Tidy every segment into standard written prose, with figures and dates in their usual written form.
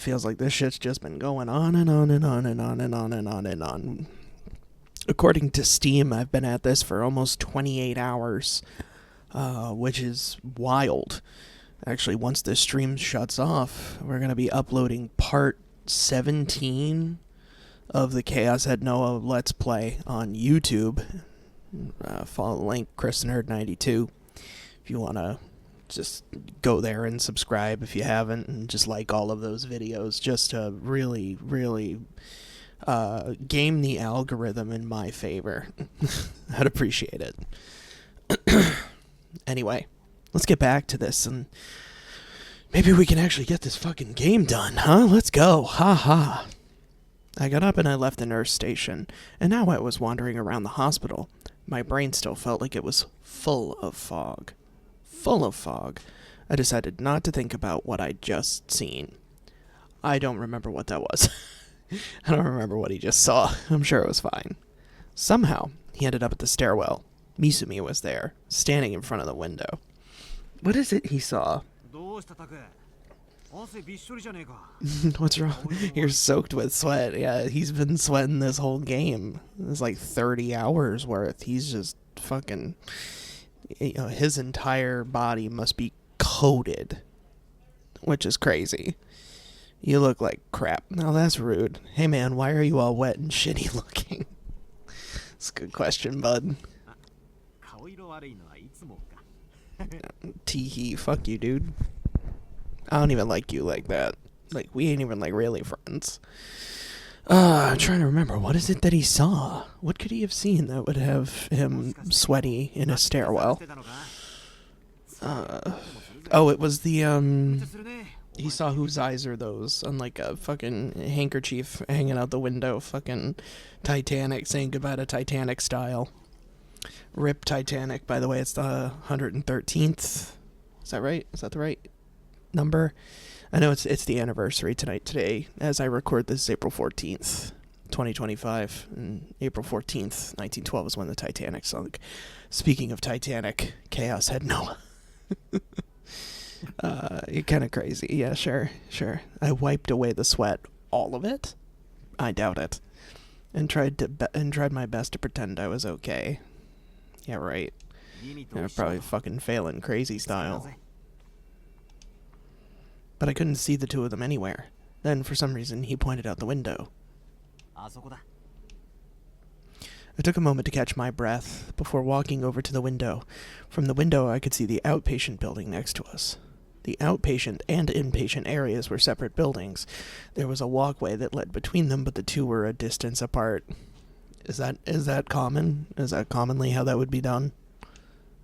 Feels like this shit's just been going on and on and on and on and on and on and on. According to Steam, I've been at this for almost 28 hours, which is wild. Actually, once this stream shuts off, we're going to be uploading part 17 of the Chaos Head Noah Let's Play on YouTube. Follow the link, ChrisNerd92, if you want to just go there and subscribe if you haven't, and just like all of those videos, just to really, really game the algorithm in my favor. I'd appreciate it. Anyway, let's get back to this, and maybe we can actually get this fucking game done, huh? Let's go. Ha ha. I got up and I left the nurse station, and now I was wandering around the hospital. My brain still felt like it was full of fog. Full of fog. I decided not to think about what I'd just seen. I don't remember what that was. I don't remember what he just saw. I'm sure it was fine. Somehow, he ended up at the stairwell. Misumi was there, standing in front of the window. What is it he saw? What's wrong? You're soaked with sweat. Yeah, he's been sweating this whole game. It's like 30 hours worth. He's just fucking... You know, his entire body must be coated, which is crazy. You look like crap. Now that's rude. Hey man, why are you all wet and shitty looking? That's a good question, bud. Teehee, fuck you, dude. I don't even like you like that. Like, we ain't even like really friends. I'm trying to remember. What is it that he saw? What could he have seen that would have him sweaty in a stairwell? Oh, it was the, he saw whose eyes are those on, like, a fucking handkerchief hanging out the window. Fucking Titanic, saying goodbye to Titanic style. RIP Titanic, by the way, it's the 113th. Is that right? Is that the right number? I know it's the anniversary today. As I record this, is April 14th, 2025. And April 14th, 1912 is when the Titanic sunk. Speaking of Titanic, Chaos Head Noah. You're kind of crazy. Yeah, sure. I wiped away the sweat. All of it? I doubt it. And tried my best to pretend I was okay. Yeah, right. I'm probably fucking failing crazy style. But I couldn't see the two of them anywhere. Then, for some reason, he pointed out the window. I took a moment to catch my breath before walking over to the window. From the window, I could see the outpatient building next to us. The outpatient and inpatient areas were separate buildings. There was a walkway that led between them, but the two were a distance apart. Is that common? Is that commonly how that would be done?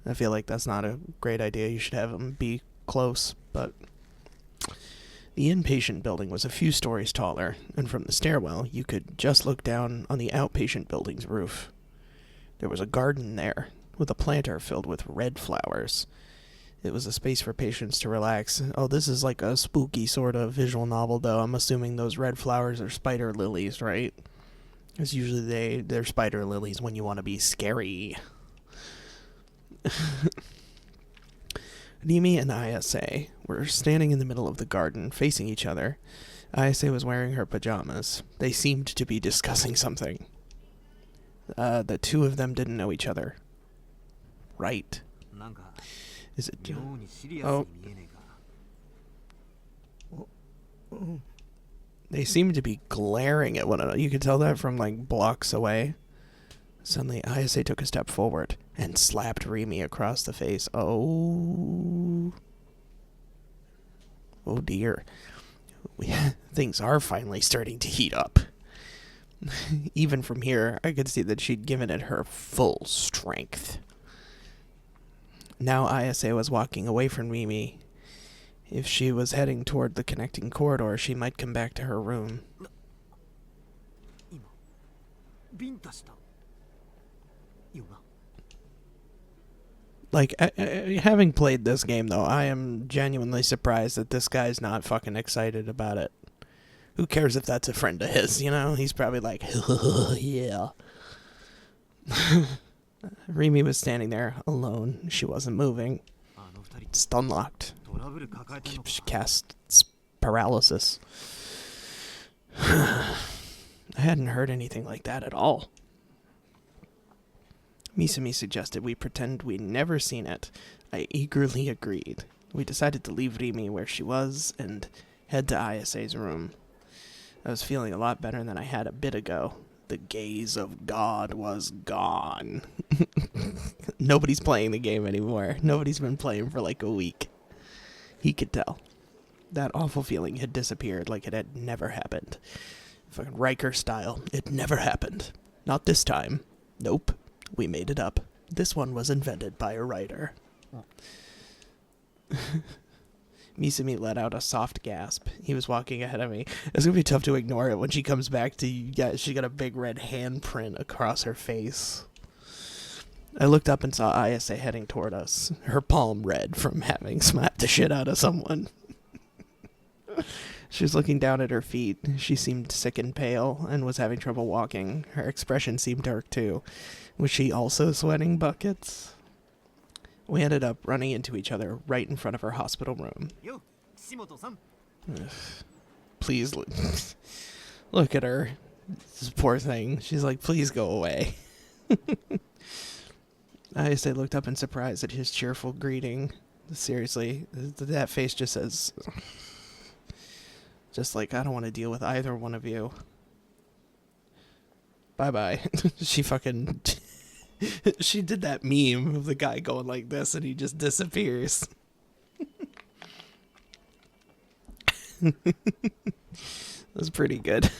I feel like that's not a great idea. You should have them be close, but... The inpatient building was a few stories taller, and from the stairwell, you could just look down on the outpatient building's roof. There was a garden there, with a planter filled with red flowers. It was a space for patients to relax. Oh, this is like a spooky sort of visual novel, though. I'm assuming those red flowers are spider lilies, right? Because usually they're spider lilies when you want to be scary. Nimi and Ayase were standing in the middle of the garden, facing each other. Ayase was wearing her pajamas. They seemed to be discussing something. The two of them didn't know each other. Right. Is it... Oh. They seemed to be glaring at one another. You could tell that from, like, blocks away. Suddenly, Ayase took a step forward and slapped Rimi across the face. Oh. Oh, dear. Things are finally starting to heat up. Even from here, I could see that she'd given it her full strength. Now Ayase was walking away from Rimi. If she was heading toward the connecting corridor, she might come back to her room. Like, having played this game, though, I am genuinely surprised that this guy's not fucking excited about it. Who cares if that's a friend of his, you know? He's probably like, yeah. Rimi was standing there, alone. She wasn't moving. Stun locked. She cast paralysis. I hadn't heard anything like that at all. Misumi suggested we pretend we'd never seen it. I eagerly agreed. We decided to leave Rimi where she was and head to Ayase's room. I was feeling a lot better than I had a bit ago. The gaze of God was gone. Nobody's playing the game anymore. Nobody's been playing for like a week. He could tell. That awful feeling had disappeared like it had never happened. Fucking Riker style. It never happened. Not this time. Nope. We made it up. This one was invented by a writer. Oh. Misumi let out a soft gasp. He was walking ahead of me. It's going to be tough to ignore it when she comes back to you guys. She got a big red handprint across her face. I looked up and saw Ayase heading toward us, her palm red from having smacked the shit out of someone. She was looking down at her feet. She seemed sick and pale and was having trouble walking. Her expression seemed dark too. Was she also sweating buckets? We ended up running into each other right in front of her hospital room. Please look at her. This poor thing. She's like, please go away. Ayase looked up in surprise at his cheerful greeting. Seriously, that face just says... Just like, I don't want to deal with either one of you. Bye-bye. She fucking... She did that meme of the guy going like this and he just disappears. That's pretty good.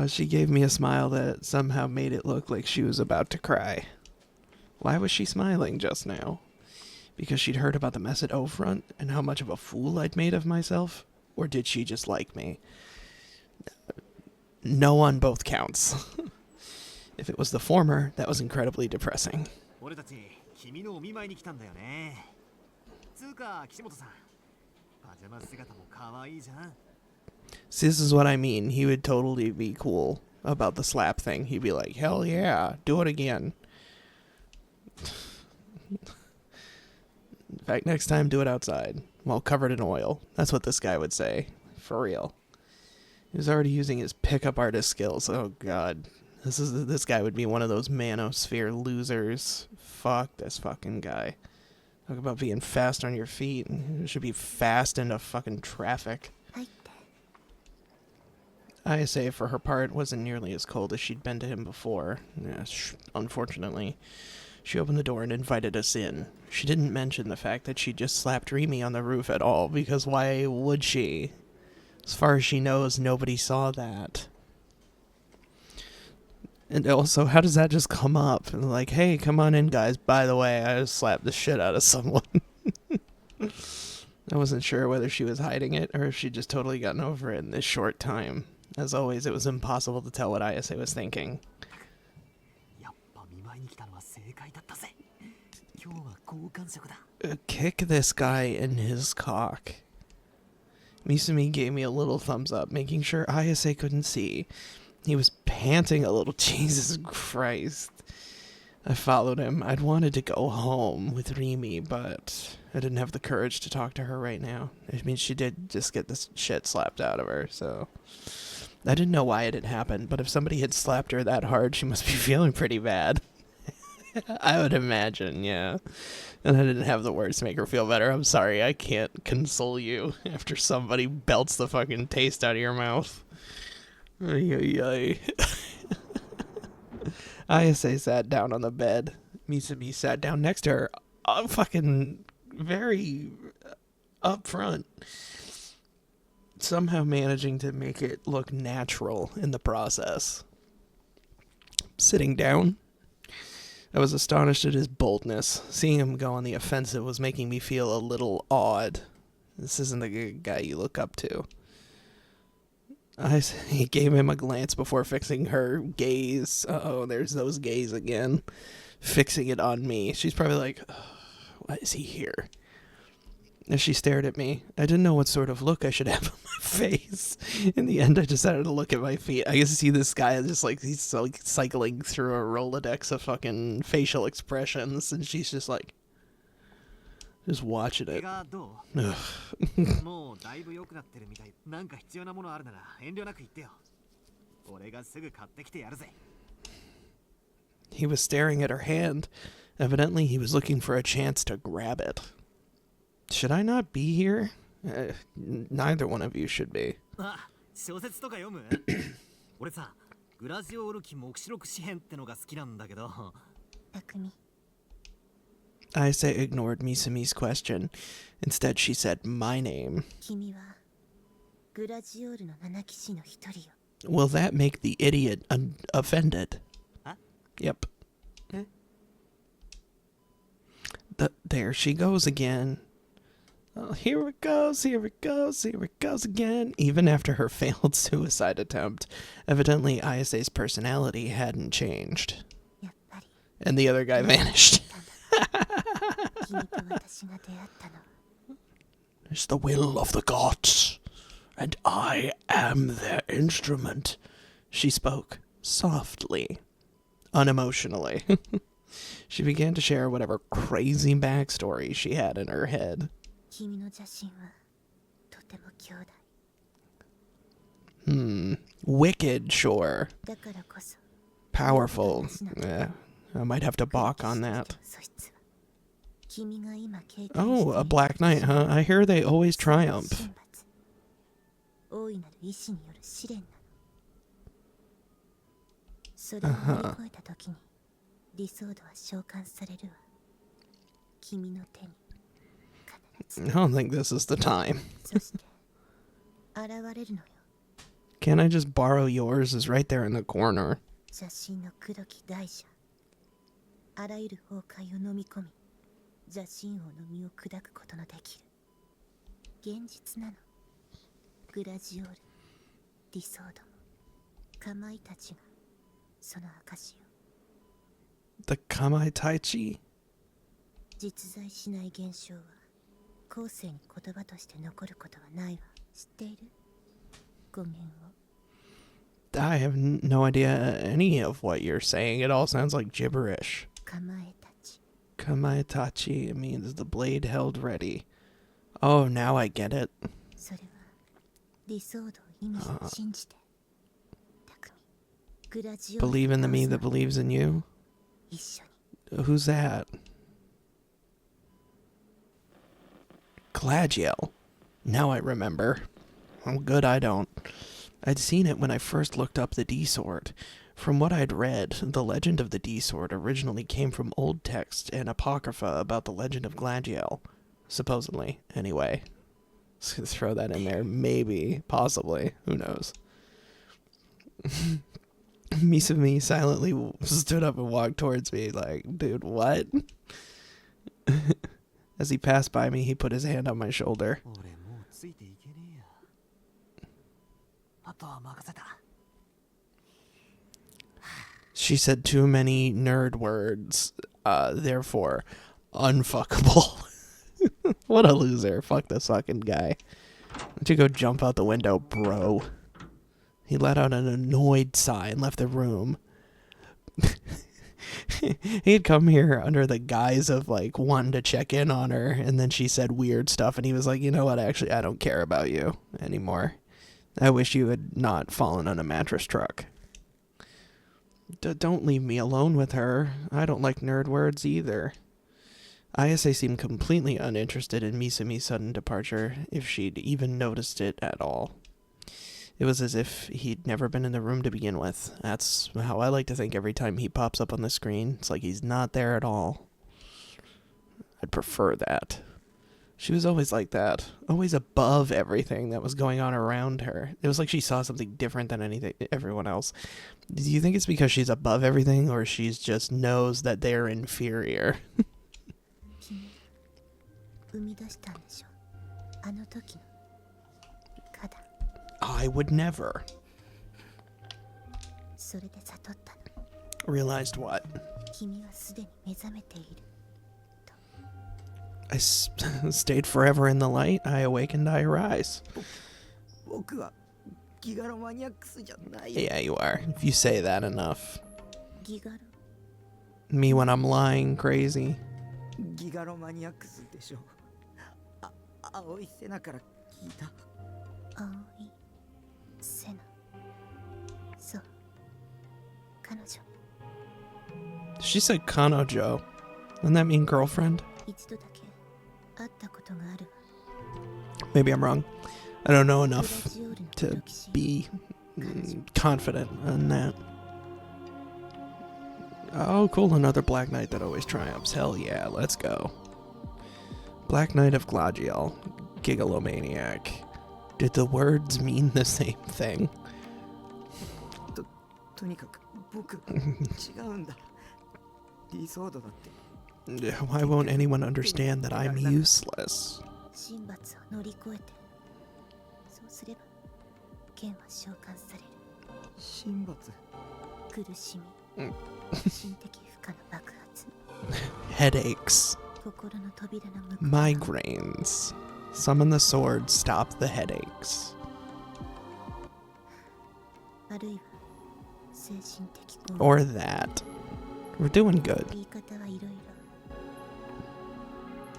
She gave me a smile that somehow made it look like she was about to cry. Why was she smiling just now? Because she'd heard about the mess at O-Front and how much of a fool I'd made of myself? Or did she just like me? No on both counts. If it was the former, that was incredibly depressing. See, this is what I mean. He would totally be cool about the slap thing. He'd be like, hell yeah, do it again. In fact, next time, do it outside, while covered in oil. That's what this guy would say. For real. He was already using his pickup artist skills. Oh, God. This guy would be one of those manosphere losers. Fuck this fucking guy. Talk about being fast on your feet. You should be fast into fucking traffic. Ayase, for her part, wasn't nearly as cold as she'd been to him before. Yeah, unfortunately. She opened the door and invited us in. She didn't mention the fact that she just slapped Rimi on the roof at all, because why would she? As far as she knows, nobody saw that. And also, how does that just come up? Like, hey, come on in, guys. By the way, I just slapped the shit out of someone. I wasn't sure whether she was hiding it or if she'd just totally gotten over it in this short time. As always, it was impossible to tell what Ayase was thinking. Kick this guy in his cock. Misumi gave me a little thumbs up, making sure Ayase couldn't see. He was panting a little. Jesus Christ. I followed him. I'd wanted to go home with Rimi, but I didn't have the courage to talk to her right now. I mean, she did just get this shit slapped out of her, so... I didn't know why it had happened, but if somebody had slapped her that hard, she must be feeling pretty bad. I would imagine, yeah. And I didn't have the words to make her feel better. I'm sorry, I can't console you after somebody belts the fucking taste out of your mouth. Ay, ay, ay. Ayase sat down on the bed. Misumi sat down next to her. Fucking very up front. Somehow managing to make it look natural in the process. Sitting down, I was astonished at his boldness. Seeing him go on the offensive was making me feel a little awed. This isn't the guy you look up to. He gave him a glance before fixing her gaze. Uh-oh, there's those gaze again. Fixing it on me. She's probably like, oh, why is he here? As she stared at me, I didn't know what sort of look I should have on my face. In the end, I decided to look at my feet. I can see this guy just like, he's like cycling through a Rolodex of fucking facial expressions, and she's just like, just watching it. He was staring at her hand. Evidently, he was looking for a chance to grab it. Should I not be here? Neither one of you should be. 小説とか読む俺さ、グラジオウルキ黙示録詩編ってのが好きなんだけど。匠。Ayase ignored Misumi's question. Instead, she said my name. 君はグラジオールの7騎士の一人よ。Will that make the idiot offended? Huh? Yep. Huh? There she goes again. Oh, here it goes, here it goes, here it goes again. Even after her failed suicide attempt, evidently Ayase's personality hadn't changed. And the other guy vanished. It's the will of the gods, and I am their instrument. She spoke softly, unemotionally. She began to share whatever crazy backstory she had in her head. Wicked, sure. Powerful. Yeah, I might have to balk on that. Oh, a Black Knight, huh? I hear they always triumph. Uh-huh. I don't think this is the time. Can't I just borrow yours? It's right there in the corner. The Kamai Taichi? 実在しない現象は後世に言葉として残ることはないわ。知っている？語源を。I have no idea any of what you're saying. It all sounds like gibberish. Kamae tachi. It means the blade held ready. Oh, now I get it. Believe in the me that believes in you? Who's that? Gladiel. Now I remember. Oh, good I don't. I'd seen it when I first looked up the D-Sword. From what I'd read, the legend of the D-Sword originally came from old texts and apocrypha about the legend of Gladiel. Supposedly, anyway. Let's throw that in there. Maybe. Possibly. Who knows? Misumi silently stood up and walked towards me like, dude, what? As he passed by me, he put his hand on my shoulder. She said too many nerd words, therefore unfuckable. What a loser. Fuck this fucking guy. Why don't you go jump out the window, bro? He let out an annoyed sigh and left the room. He had come here under the guise of, like, wanting to check in on her, and then she said weird stuff, and he was like, you know what, actually, I don't care about you anymore. I wish you had not fallen on a mattress truck. Don't leave me alone with her. I don't like nerd words either. Ayase seemed completely uninterested in Misumi's sudden departure, if she'd even noticed it at all. It was as if he'd never been in the room to begin with. That's how I like to think every time he pops up on the screen. It's like he's not there at all. I'd prefer that. She was always like that. Always above everything that was going on around her. It was like she saw something different than everyone else. Do you think it's because she's above everything, or she just knows that they're inferior? I would never. Realized what? I stayed forever in the light. I awakened, I arise. Yeah, you are. If you say that enough. Me when I'm lying crazy. She said Kanojo. Doesn't that mean girlfriend? 一度だけ会ったことがあるわ。 Maybe I'm wrong. I don't know enough グラジオールの to 黒騎士 be confident in that. Oh, cool. Another Black Knight that always triumphs. Hell yeah. Let's go. Black Knight of Glagiel. Gigalomaniac. Did the words mean the same thing? とにかく僕違うんだ。理想度だって。 Why won't anyone understand that I'm useless? 神罰を乗り越えて、そうすれば剣は召喚される。神罰。苦しみ、心的負荷の爆発、 Headaches. 心の扉の向こう側 Migraines. Summon the sword, stop the headaches. あるいは精神的攻撃。 Or that. We're doing good. 言い方はいろいろ。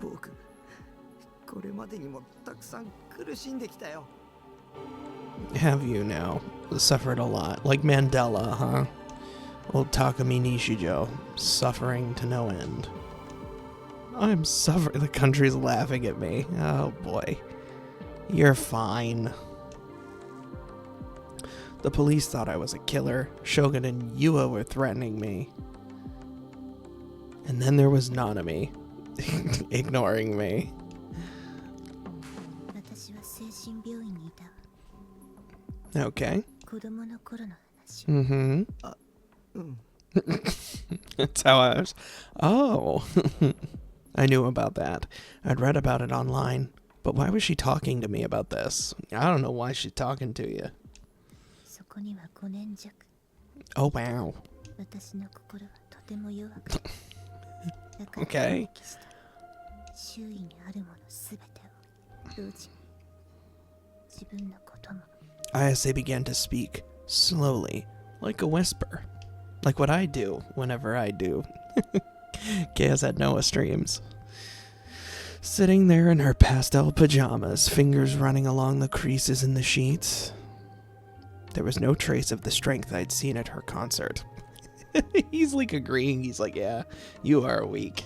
僕これまでにもたくさん苦しんできたよ。 Have you now? Suffered a lot. Like Mandela, huh? Old Takumi Nishijo. Suffering to no end. I'm suffering. The country's laughing at me. Oh boy. You're fine. The police thought I was a killer. Shogun and Yua were threatening me. And then there was Nanami. Ignoring me. 私は精神病院にいたわ。 Okay. 子供の頃の話。 Mm-hmm. うん。 That's how I was. Oh. I knew about that. I'd read about it online. But why was she talking to me about this? I don't know why she's talking to you. そこには5年弱。 Oh, wow. 私の心はとても弱くて。だから Okay. 放棄した。周囲にあるものすべてを。同時に自分のことも。 Ayase began to speak slowly, like a whisper. Like what I do whenever I do. Chaos at Noah streams. Sitting there in her pastel pajamas, fingers running along the creases in the sheets. There was no trace of the strength I'd seen at her concert. He's like agreeing. He's like, yeah, you are weak.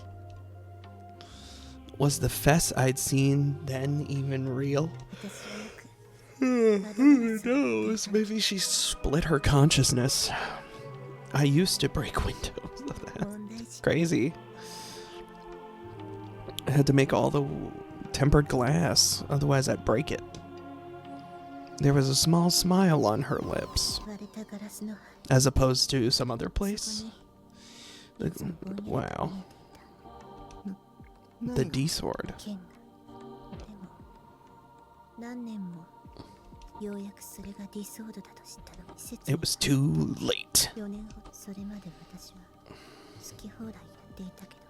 Was the fess I'd seen then even real? 私はよく Who knows? Maybe she split her consciousness. I used to break windows. 問題児 Crazy. I had to make all the tempered glass, otherwise I'd break it. There was a small smile on her lips, 割れたガラスの as opposed to some other そ place. こにいつもぼんやりと Wow. 見えていた The D sword. 剣が。でも何年もようやくそれがディソードだと知ったのに説 It was too late. 4年ほどそれまで私は好き放題やっていたけど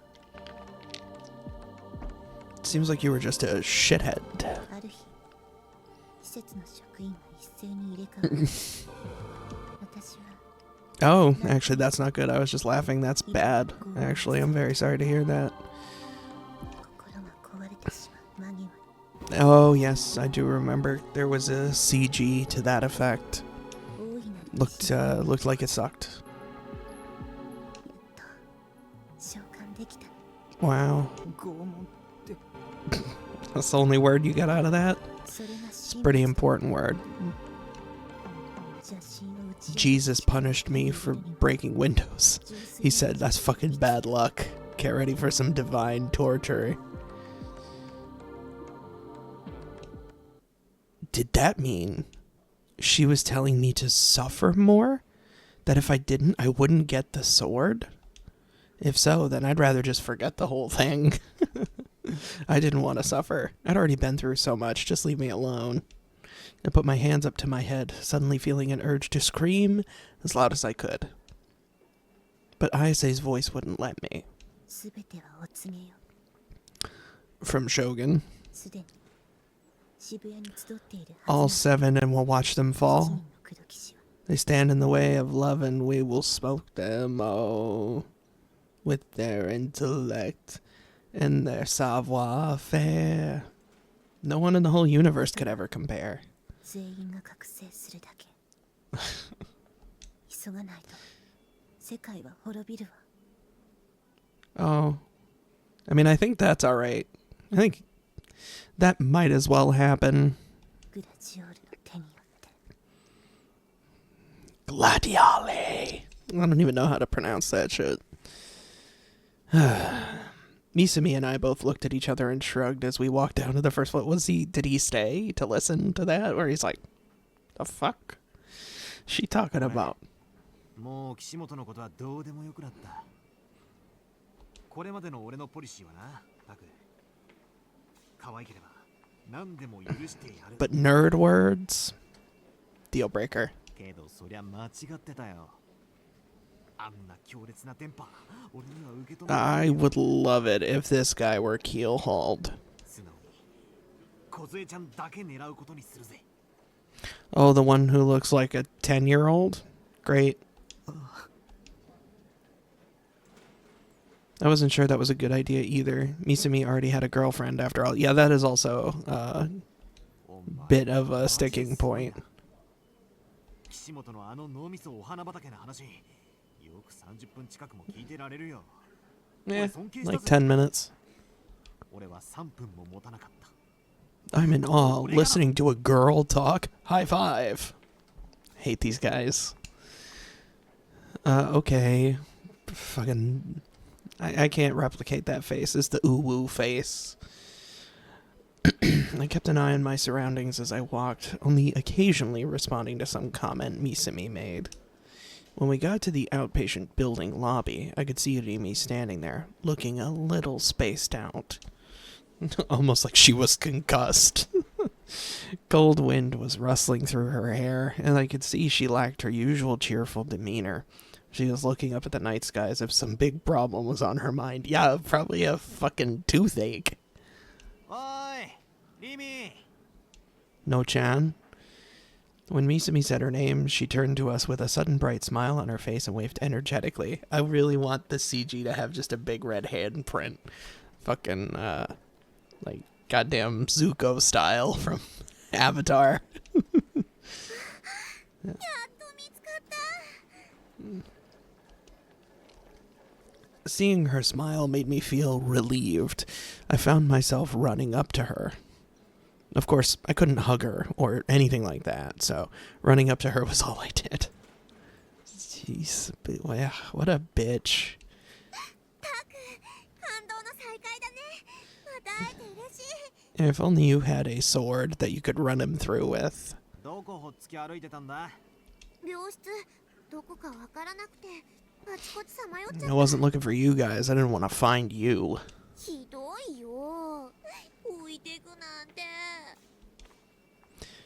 Seems like you were just a shithead. ある日施設の職員が一斉に入れ替わり私は Oh, actually, that's not good. I was just laughing. That's bad. Actually, I'm very sorry to hear that. 心が壊れてしまう間際に Oh, yes, I do remember. There was a CG to that effect. 大いなる Looked like it sucked. 召喚できた Wow. 拷問って That's the only word you got out of that? それが It's 神 a pretty 罰 important word. 邪神を打ち Jesus punished me for breaking windows. He said, that's fucking bad luck. Get ready for some divine torture. Did that mean she was telling me to suffer more? That if I didn't, I wouldn't get the sword? If so, then I'd rather just forget the whole thing. I didn't want to suffer. I'd already been through so much. Just leave me alone. I put my hands up to my head, suddenly feeling an urge to scream as loud as I could. But Ayase's voice wouldn't let me. すべてはお告げよ From Shogun. すでに渋谷に集っている All はずの seven, and we'll watch them 一 fall. 人の黒騎士は They stand in the way of love, and we will smoke them, oh, with their intellect and their savoir-faire. No one in the whole universe could ever compare. 全員が覚醒するだけ急がないと世界は滅びるわ Oh. I mean, I think that's alright. I think that might as well happen. グラジオールの手によって Gladiale. I don't even know how to pronounce that shit. Misumi and I both looked at each other and shrugged as we walked down to the first floor. Did he stay to listen to that? Or he's like, the fuck? She talking about? もう岸本のことはどうでもよくなった。これまでの俺のポリシーはな、タク。可愛ければ何でも許してやる。But nerd words? Deal breaker. けどそりゃ間違ってたよ。あんな強烈なテンパ、俺には受け止められない。 I would love it if this guy were keel-hauled. 素直に梢ちゃんだけ狙うことにするぜ。 Oh, the one who looks like a 10-year-old? Great. I wasn't sure that was a good idea either. Misumi already had a girlfriend after all. Yeah, that is also a bit of a sticking point. 岸本のあの脳みそお花畑の話、よく30分近くも聞いてられるよ。 Eh, like 10 minutes. 俺は3分も持たなかった。 I'm in awe listening to a girl talk. High five. Hate these guys. Okay. Fucking... I can't replicate that face. It's the ooh-woo face. I kept an eye on my surroundings as I walked, only occasionally responding to some comment Misumi made. When we got to the outpatient building lobby, I could see Rimi standing there, looking a little spaced out. Almost like she was concussed. Cold wind was rustling through her hair, and I could see she lacked her usual cheerful demeanor. She was looking up at the night sky as if some big problem was on her mind. Yeah, probably a fucking toothache. Oi, Rimi. No-chan? When Misumi said her name, she turned to us with a sudden bright smile on her face and waved energetically. I really want the CG to have just a big red handprint. Fucking, like, goddamn Zuko style from Avatar. Yeah. Seeing her smile made me feel relieved. I found myself running up to her. Of course, I couldn't hug her or anything like that, so running up to her was all I did. Jeez, what a bitch. If only you had a sword that you could run him through with. どこほっつき歩いてたんだ？病室どこかわからなくてあちこちさまよっちゃ I っ wasn't looking for you guys. I didn't want to find you. た。ひどいよ。置いてくなんて。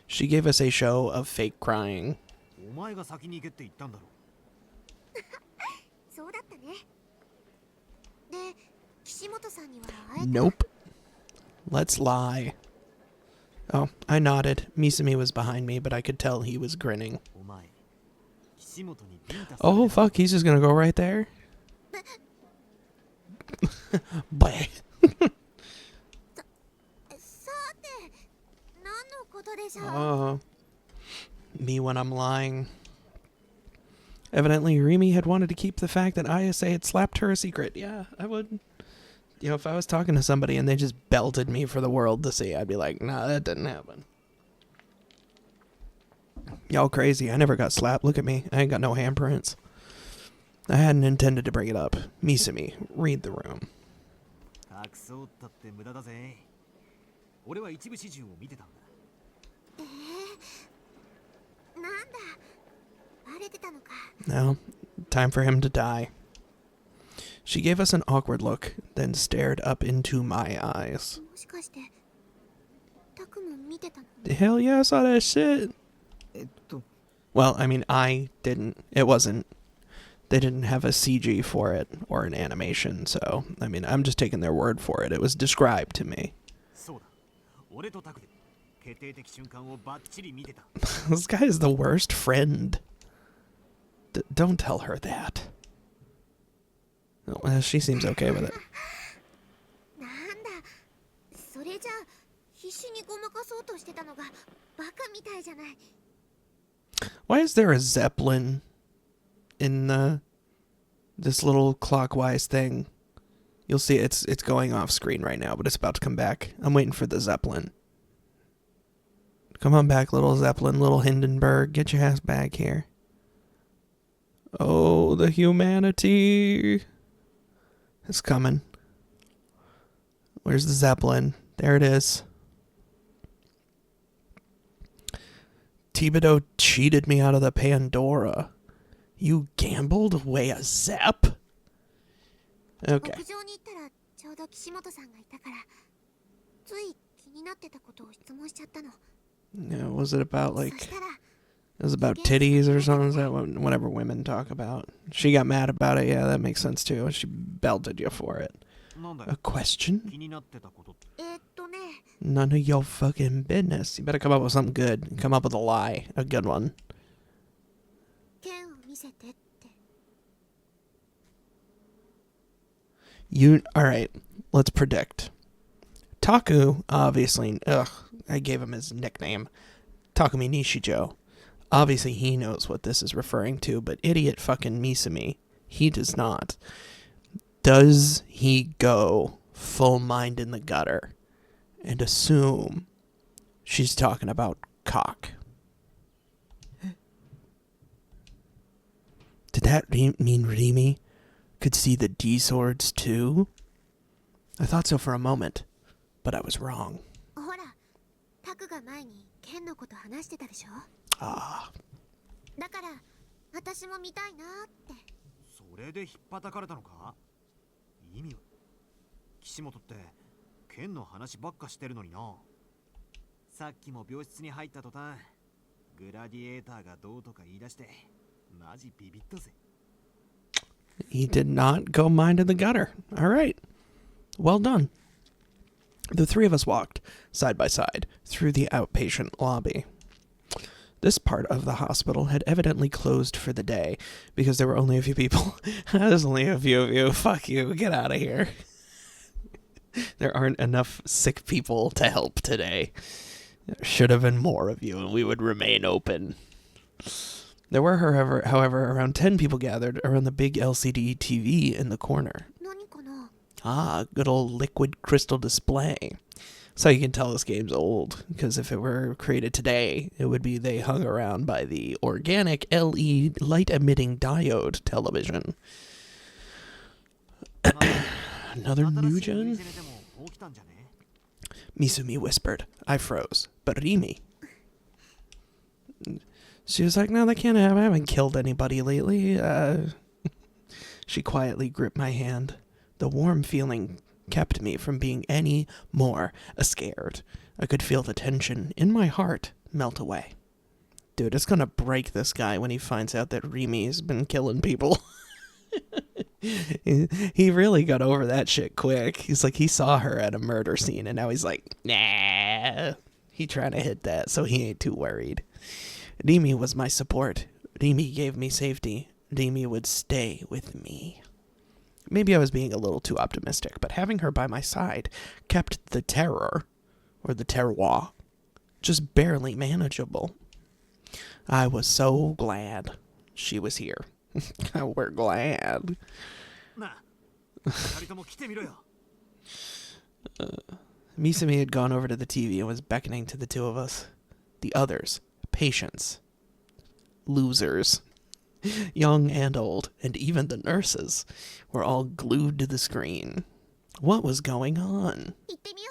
She gave us a show of fake crying. お前が先に行けって言ったんだろ。そうだったね。で、岸本さんには会えた。 Nope. Let's lie. Oh, I nodded. Misumi was behind me, but I could tell he was grinning. お前、岸本にビンタされて Oh, fuck, he's just gonna go right there? Bye. さて、何のことでしょう。 Oh. Me when I'm lying. Evidently, Rimi had wanted to keep the fact that Ayase had slapped her a secret. Yeah, I would. You know, if I was talking to somebody and they just belted me for the world to see, I'd be like, nah, that didn't happen. Y'all crazy. I never got slapped. Look at me. I ain't got no handprints. I hadn't intended to bring it up. Misumi, read the room. 隠そうったって無駄だぜ。俺は一部始終を見てたんだ。なんだ。バレてたのか。 Now, time for him to die. She gave us an awkward look, then stared up into my eyes. もしかして、タクも見てたの？ Hell yeah, I saw that shit. Well, I mean, I didn't. It wasn't. They didn't have a CG for it or an animation, so, I mean, I'm just taking their word for it. It was described to me. そうだ。俺とタクで決定的瞬間をバッチリ見てた。 This guy is the worst friend. Don't tell her that. Oh, she seems okay with it. なんだ。それじゃあ必死にごまかそうとしてたのがバカみたいじゃない。 Why is there a Zeppelin in this little clockwise thing? You'll see it's going off screen right now, but it's about to come back. I'm waiting for the Zeppelin. Come on back, little Zeppelin, little Hindenburg. Get your ass back here. Oh, the humanity. It's coming. Where's the Zeppelin? There it is. Thibodeau cheated me out of the Pandora. You gambled away a Zepp? Okay. 屋上に行ったらちょうど岸本さんがいたからつい気になってたことを質問しちゃったの。 Yeah, was it about そ like したら it was about titties or something? Is that whatever women talk about? She got mad about it. Yeah, that makes sense too. She belted you for it. なんだ A よ question? 気になってたことって。ね None of your fucking business. You better come up with something good. Come up with a lie. A good one. 剣を見せてって Alright, let's predict. Taku, obviously, I gave him his nickname. Takumi Nishijo. Obviously he knows what this is referring to, but idiot fucking Misumi, he does not. Does he go full mind in the gutter and assume she's talking about cock? Did that mean Rimi could see the D swords too? I thought so for a moment, but I was wrong. ほらタクが前に剣のこと話してたでしょ Ah, だから私も見たいなって それで引っ叩かれたのか。意味は岸本って剣の話ばっかしてるのにな。さっきも病室に入った途端グラディエーターがどうとか言い出してマジビビったぜ。 he did not go mind in the gutter. All right. Well done. The three of us walked, side by side, through the outpatient lobby. This part of the hospital had evidently closed for the day because there were only a few people. There's only a few of you. Fuck you. Get out of here. There aren't enough sick people to help today. There should have been more of you and we would remain open. There were, however, around 10 people gathered around the big LCD TV in the corner. 何かな Ah, good old liquid crystal display. So you can tell this game's old, because if it were created today, it would be they hung around by the organic LED light-emitting diode television. Another new gen? Misumi whispered. I froze. But Rimi... She was like, no, that can't happen. I haven't killed anybody lately. She quietly gripped my hand. The warm feeling kept me from being any more scared. I could feel the tension in my heart melt away. Dude, it's gonna break this guy when he finds out that Rimi's been killing people. He really got over that shit quick. He's like, he saw her at a murder scene, and now he's like, nah. He trying to hit that, so he ain't too worried. Rimi was my support. Rimi gave me safety. Rimi would stay with me. Maybe I was being a little too optimistic, but having her by my side kept the terror, or the terroir, just barely manageable. I was so glad she was here. We're glad. Misumi had gone over to the TV and was beckoning to the two of us. The others, patients, losers, young and old, and even the nurses, were all glued to the screen. What was going on? 行ってみよ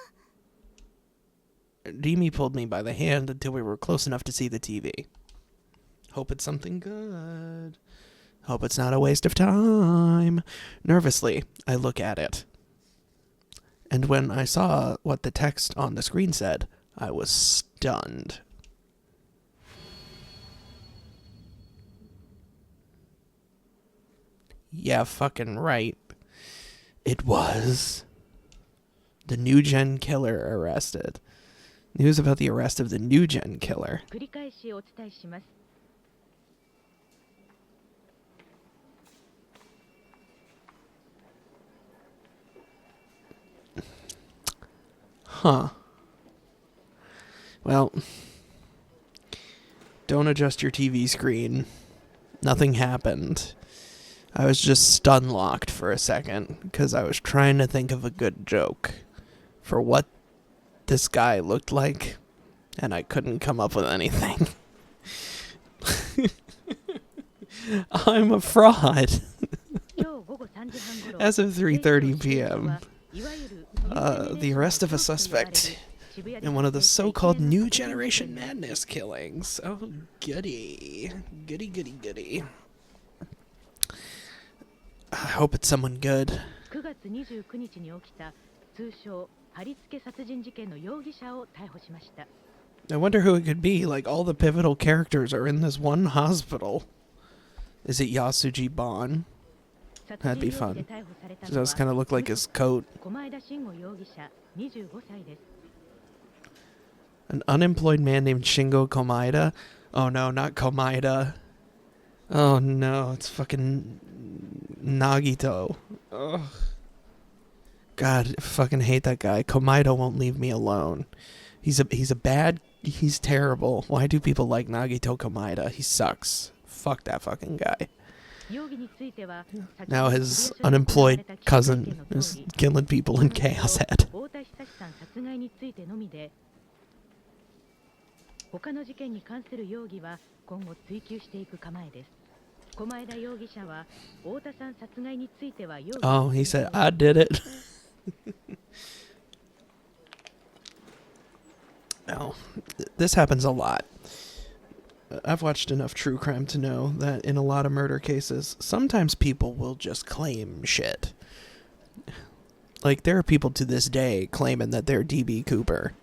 Rimi pulled me by the hand until we were close enough to see the TV. Hope it's something good. Hope it's not a waste of time. Nervously, I look at it. And when I saw what the text on the screen said, I was stunned. Yeah, fucking right. It was the new gen killer arrested. News about the arrest of the new gen killer. 繰り返しお伝えします。 Huh. Well, don't adjust your TV screen. Nothing happened. I was just stun locked for a second because I was trying to think of a good joke for what this guy looked like, and I couldn't come up with anything. I'm a fraud. As of 3:30 p.m., the arrest of a suspect in one of the so-called New Generation Madness killings. Oh, goody. Goody, goody, goody. I hope it's someone good. 9月29日に起きた通称貼り付け殺人事件の容疑者を逮捕しました。 I wonder who it could be. Like, all the pivotal characters are in this one hospital. Is it Yasuji Ban? That'd be fun. It does kind of look like his coat. An unemployed man named Shingo Komaeda? Oh no, not Komaeda. Oh no, it's fucking Nagito. Ugh. God, I fucking hate that guy. Komaeda won't leave me alone. He's terrible. Why do people like Nagito Komaeda? He sucks. Fuck that fucking guy. Now his unemployed cousin is killing people in Chaos Head. 他の事件に関する容疑は今後追及していく構えです。狛江田容疑者は太田さん殺害については容疑 Oh, he said, I did it. No, this happens a lot. I've watched enough true crime to know that in a lot of murder cases, sometimes people will just claim shit. Like, there are people to this day claiming that they're D.B. Cooper.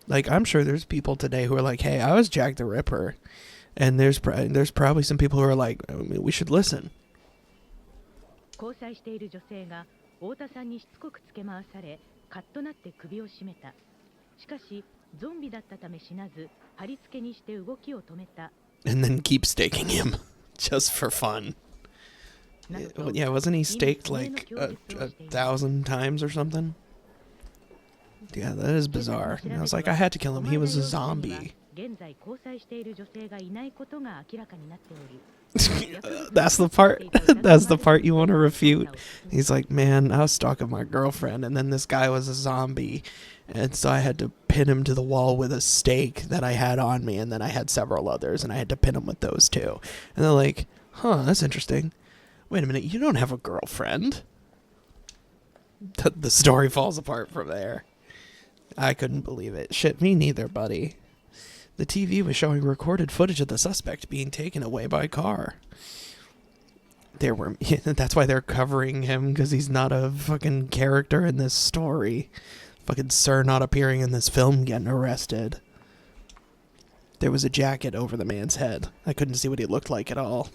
Like, I'm sure there's people today who are like, hey, I was Jack the Ripper. And there's probably some people who are like, we should listen. 交際している女性が太田さんにしつこくつけ回され、カッとなって首を絞めた。しかし、ゾンビだったため死なず、貼り付けにして動きを止めた。And then keep staking him, just for fun. Yeah, wasn't he staked like a 1,000 times or something? Yeah, that is bizarre. And I was like, I had to kill him. He was a zombie. 現在交際している女性がいないことが明らかになっており。That's the part. That's the part you want to refute. He's like, man, I was stalking my girlfriend, and then this guy was a zombie, and so I had to pin him to the wall with a stake that I had on me, and then I had several others, and I had to pin him with those too. And they're like, huh, that's interesting. Wait a minute, you don't have a girlfriend? The story falls apart from there. I couldn't believe it. Shit, me neither, buddy. The TV was showing recorded footage of the suspect being taken away by a car. That's why they're covering him, because he's not a fucking character in this story. Fucking Sir not appearing in this film getting arrested. There was a jacket over the man's head. I couldn't see what he looked like at all.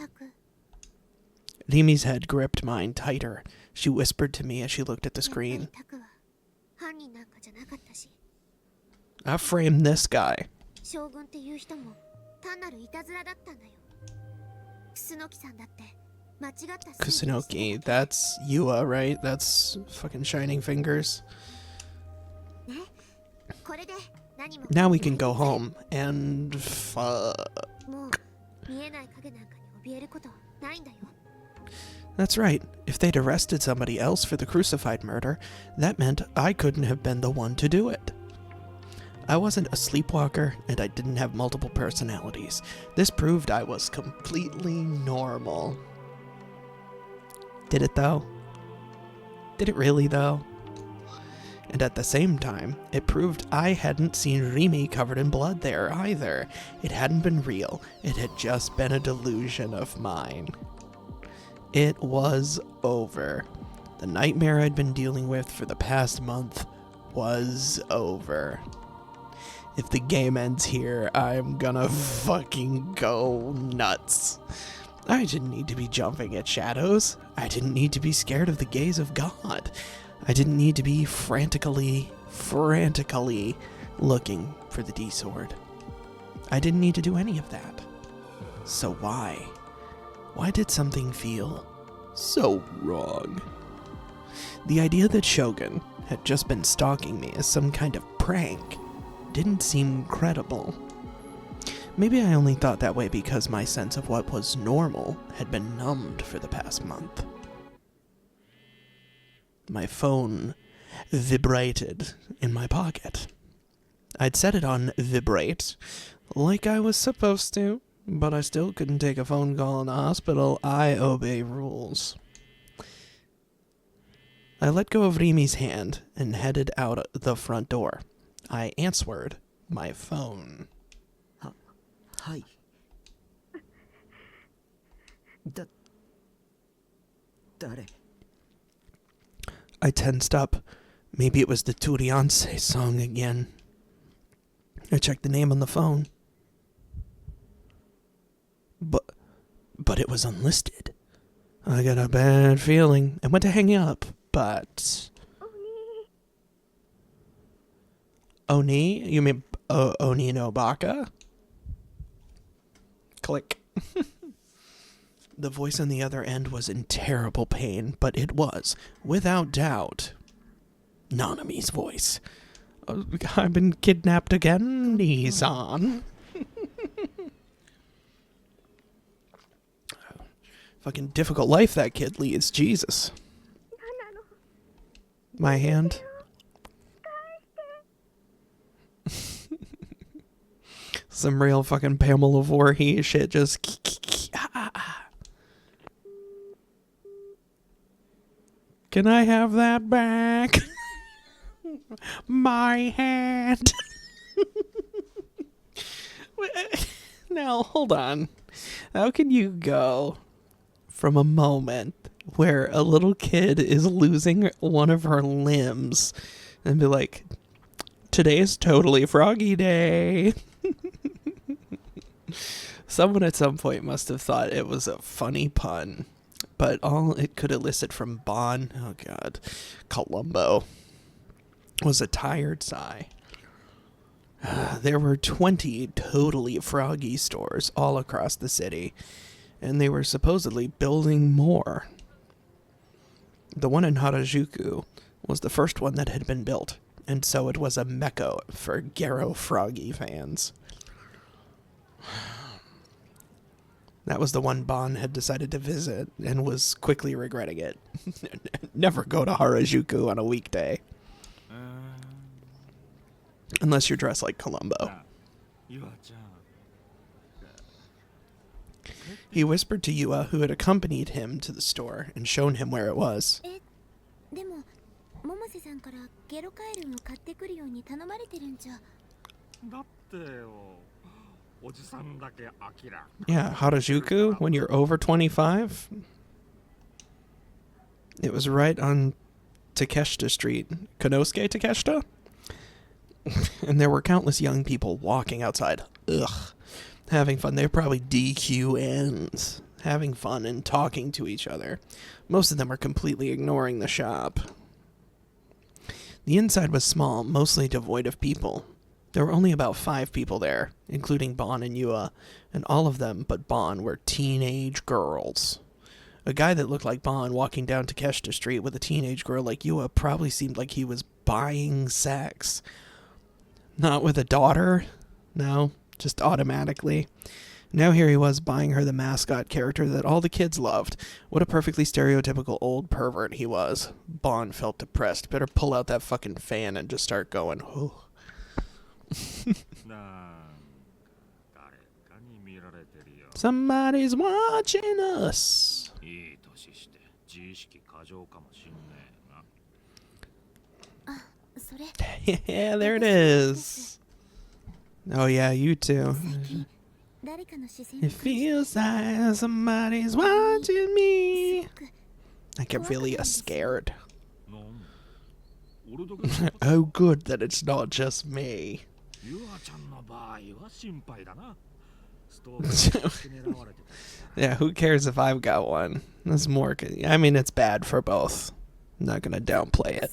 Rimi's head gripped mine tighter. She whispered to me as she looked at the screen. I framed this guy. 将軍っていう人も単なるいたずらだったんだよ。楠木さんだって間違った。 Kusunoki, that's Yua, right? That's fucking Shining Fingers. Now we can go home and That's right. If they'd arrested somebody else for the crucified murder, that meant I couldn't have been the one to do it. I wasn't a sleepwalker, and I didn't have multiple personalities. This proved I was completely normal. Did it, though? Did it really, though? And at the same time, it proved I hadn't seen Rimi covered in blood there, either. It hadn't been real. It had just been a delusion of mine. It was over. The nightmare I'd been dealing with for the past month was over. If the game ends here, I'm gonna fucking go nuts. I didn't need to be jumping at shadows. I didn't need to be scared of the gaze of God. I didn't need to be frantically looking for the D-sword. I didn't need to do any of that. So why? Why did something feel so wrong? The idea that Shogun had just been stalking me as some kind of prank didn't seem credible. Maybe I only thought that way because my sense of what was normal had been numbed for the past month. My phone vibrated in my pocket. I'd set it on vibrate, like I was supposed to, but I still couldn't take a phone call in the hospital. I obey rules. I let go of Rimi's hand and headed out the front door. I answered my phone. はい。誰？ I tensed up. Maybe it was the Turianse song again. I checked the name on the phone. But it was unlisted. I got a bad feeling. I went to hang up, but... Oni? You mean Oni no Baka? Click. The voice on the other end was in terrible pain, but it was, without doubt, Nanami's voice. I've been kidnapped again, Nissan. Fucking difficult life that kid leads, Jesus. My hand. Some real fucking Pamela Voorhees shit, just... Can I have that back? My hand. Now, hold on. How can you go from a moment where a little kid is losing one of her limbs and be like, today's totally Froggy Day? Someone at some point must have thought it was a funny pun, but all it could elicit from Bon, oh god, Columbo, was a tired sigh. There were 20 totally froggy stores all across the city, and they were supposedly building more. The one in Harajuku was the first one that had been built, and so it was a mecca for Gero Froggy fans. That was the one Bon had decided to visit and was quickly regretting it. Never go to Harajuku on a weekday. Unless you're dressed like Columbo. He whispered to Yua, who had accompanied him to the store and shown him where it was. でも百瀬さんからゲロカエルンを買ってくるように頼まれてるんじゃ。だってよ、おじさんだけアキラ。Yeah, Harajuku, when you're over 25? It was right on Takeshita Street. Konosuke Takeshita? And there were countless young people walking outside. Ugh. Having fun. They were probably DQNs. Having fun and talking to each other. Most of them were completely ignoring the shop. The inside was small, mostly devoid of people. There were only about 5 people there, including Bon and Yua, and all of them but Bon were teenage girls. A guy that looked like Bon walking down Takeshita Street with a teenage girl like Yua probably seemed like he was buying sex. Not with a daughter. No, just automatically. Now here he was buying her the mascot character that all the kids loved. What a perfectly stereotypical old pervert he was. Bon felt depressed. Better pull out that fucking fan and just start going, oh. Somebody's watching us. Yeah, there it is. Oh yeah, you too. It feels like somebody's watching me. I get really scared. Oh, good that it's not just me. Yeah, who cares if I've got one? That's more. I mean, it's bad for both. I'm not gonna downplay it.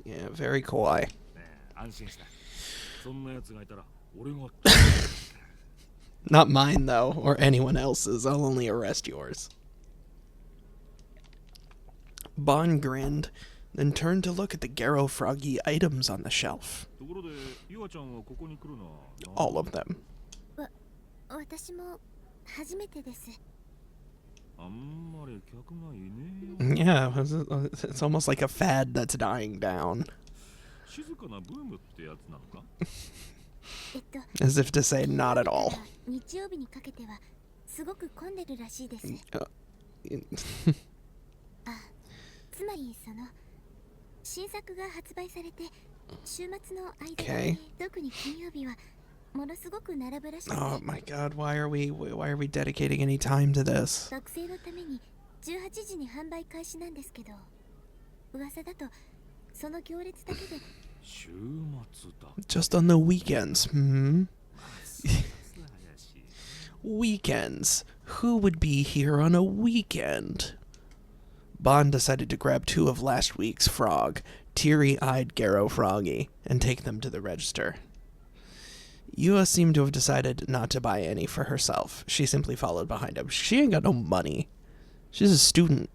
Yeah, very kawaii. Not mine, though, or anyone else's. I'll only arrest yours. Bon grinned, then turned to look at the Garo Froggy items on the shelf. ところでユアちゃんはここに来るのは All of them. 私も初めてです。あんまり客がいねえよ Yeah, it's almost like a fad that's dying down. 静かなブームってやつなのか As if to say, not at all. 日曜日にかけてはすごく混んでるらしいです。つまり新作が発売されて週末の間で、特に金曜日はものすごく並ぶらしくて。Oh my god, why are we dedicating any time to this? 学生のために18時に販売開始なんですけど、噂だとその行列だけで 週末だ Just on the weekends, Weekends. Who would be here on a weekend? Bond decided to grab 2 of last week's frog, teary-eyed Garo Froggy, and take them to the register. Yua seemed to have decided not to buy any for herself. She simply followed behind him. She ain't got no money. She's a student,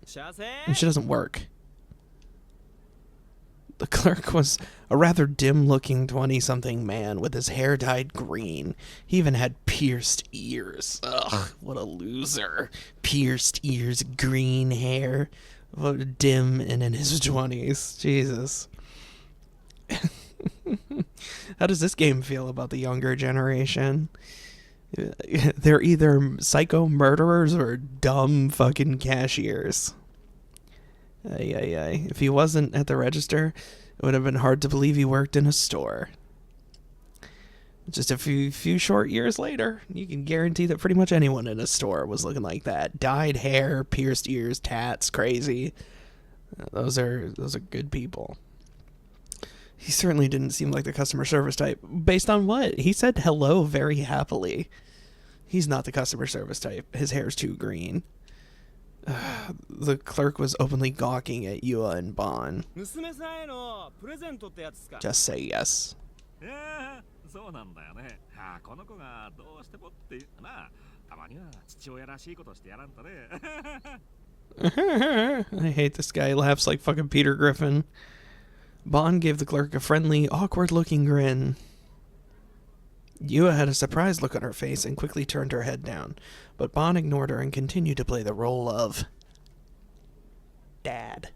and she doesn't work. The clerk was a rather dim-looking 20-something man with his hair dyed green. He even had pierced ears. Ugh, what a loser. Pierced ears, green hair. What dim and in his 20s. Jesus. How does this game feel about the younger generation? They're either psycho murderers or dumb fucking cashiers. Ay. If he wasn't at the register, it would have been hard to believe he worked in a store. Just a few short years later, you can guarantee that pretty much anyone in a store was looking like that. Dyed hair, pierced ears, tats, crazy. Those are good people. He certainly didn't seem like the customer service type. Based on what? He said hello very happily. He's not the customer service type. His hair's too green. The clerk was openly gawking at Yua and Bon. Just say yes. そうなんだよねこの子がどうしてもってなたまには父親らしいことしてやらんとね I hate this guy. He laughs like fucking Peter Griffin. Bon gave the clerk a friendly, awkward-looking grin. Yua had a surprised look on her face and quickly turned her head down, but Bon ignored her and continued to play the role of Dad.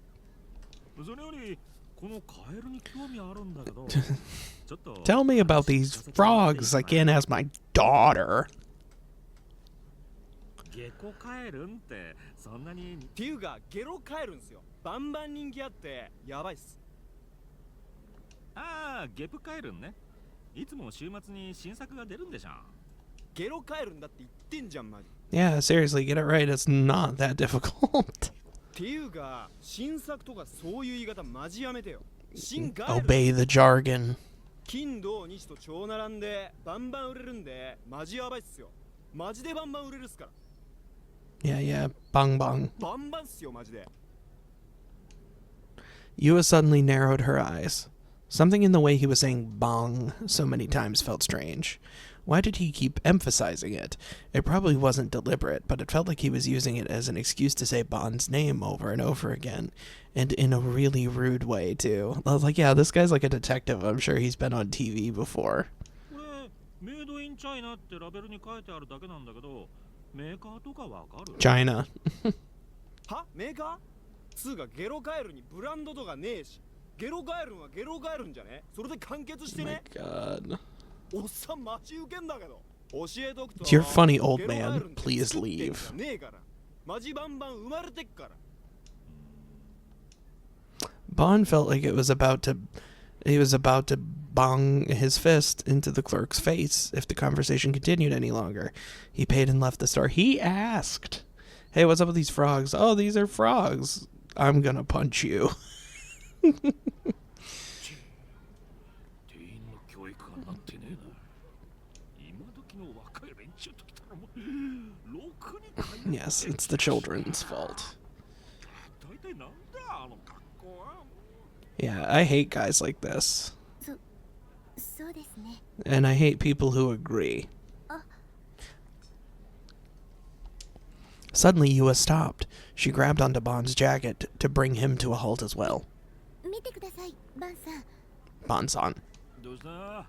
Tell me about these frogs. I can't ask my daughter. ゲコカエルンってそんなにっていうかゲロカエルんすよ。バンバン人気あってやばいっす。ああ、ゲプカエルンね。いつも週末に新作が出るんでしょ。ゲロカエルンだって言ってんじゃんマジ。Yeah, seriously, get it right. It's not that difficult. っていうか新作とかそういう言い方マジやめてよ。新ガエル。Obey the jargon. 金土日と超並んでバンバン売れるんでマジやばいっすよ。マジでバンバン売れるっすから。Yeah, bang bang. バンバンっすよマジで。Yua suddenly narrowed her eyes. Something in the way he was saying bong so many times felt strange. Why did he keep emphasizing it? It probably wasn't deliberate, but it felt like he was using it as an excuse to say Bond's name over and over again. And in a really rude way, too. I was like, yeah, this guy's like a detective. I'm sure he's been on TV before. China. はメーカーつうかゲロカエルにブランドとかねえしゲロカエルはゲロカエルんじゃねそれで完結してね God. おっさんマジウケんだけど教えとくと You're funny, old man. Please leave. ねえからマジバンバン生まれてっから Bond felt like he was about to bong his fist into the clerk's face if the conversation continued any longer. He paid and left the store. He asked, "Hey, what's up with these frogs?" "Oh, these are frogs. I'm gonna punch you." Yes, it's the children's fault. Yeah, I hate guys like this. そうですね。 And I hate people who agree. Suddenly, Yua stopped. She grabbed onto Bond's jacket to bring him to a halt as well. 見てください、バンさん。 Bonsan. どうした？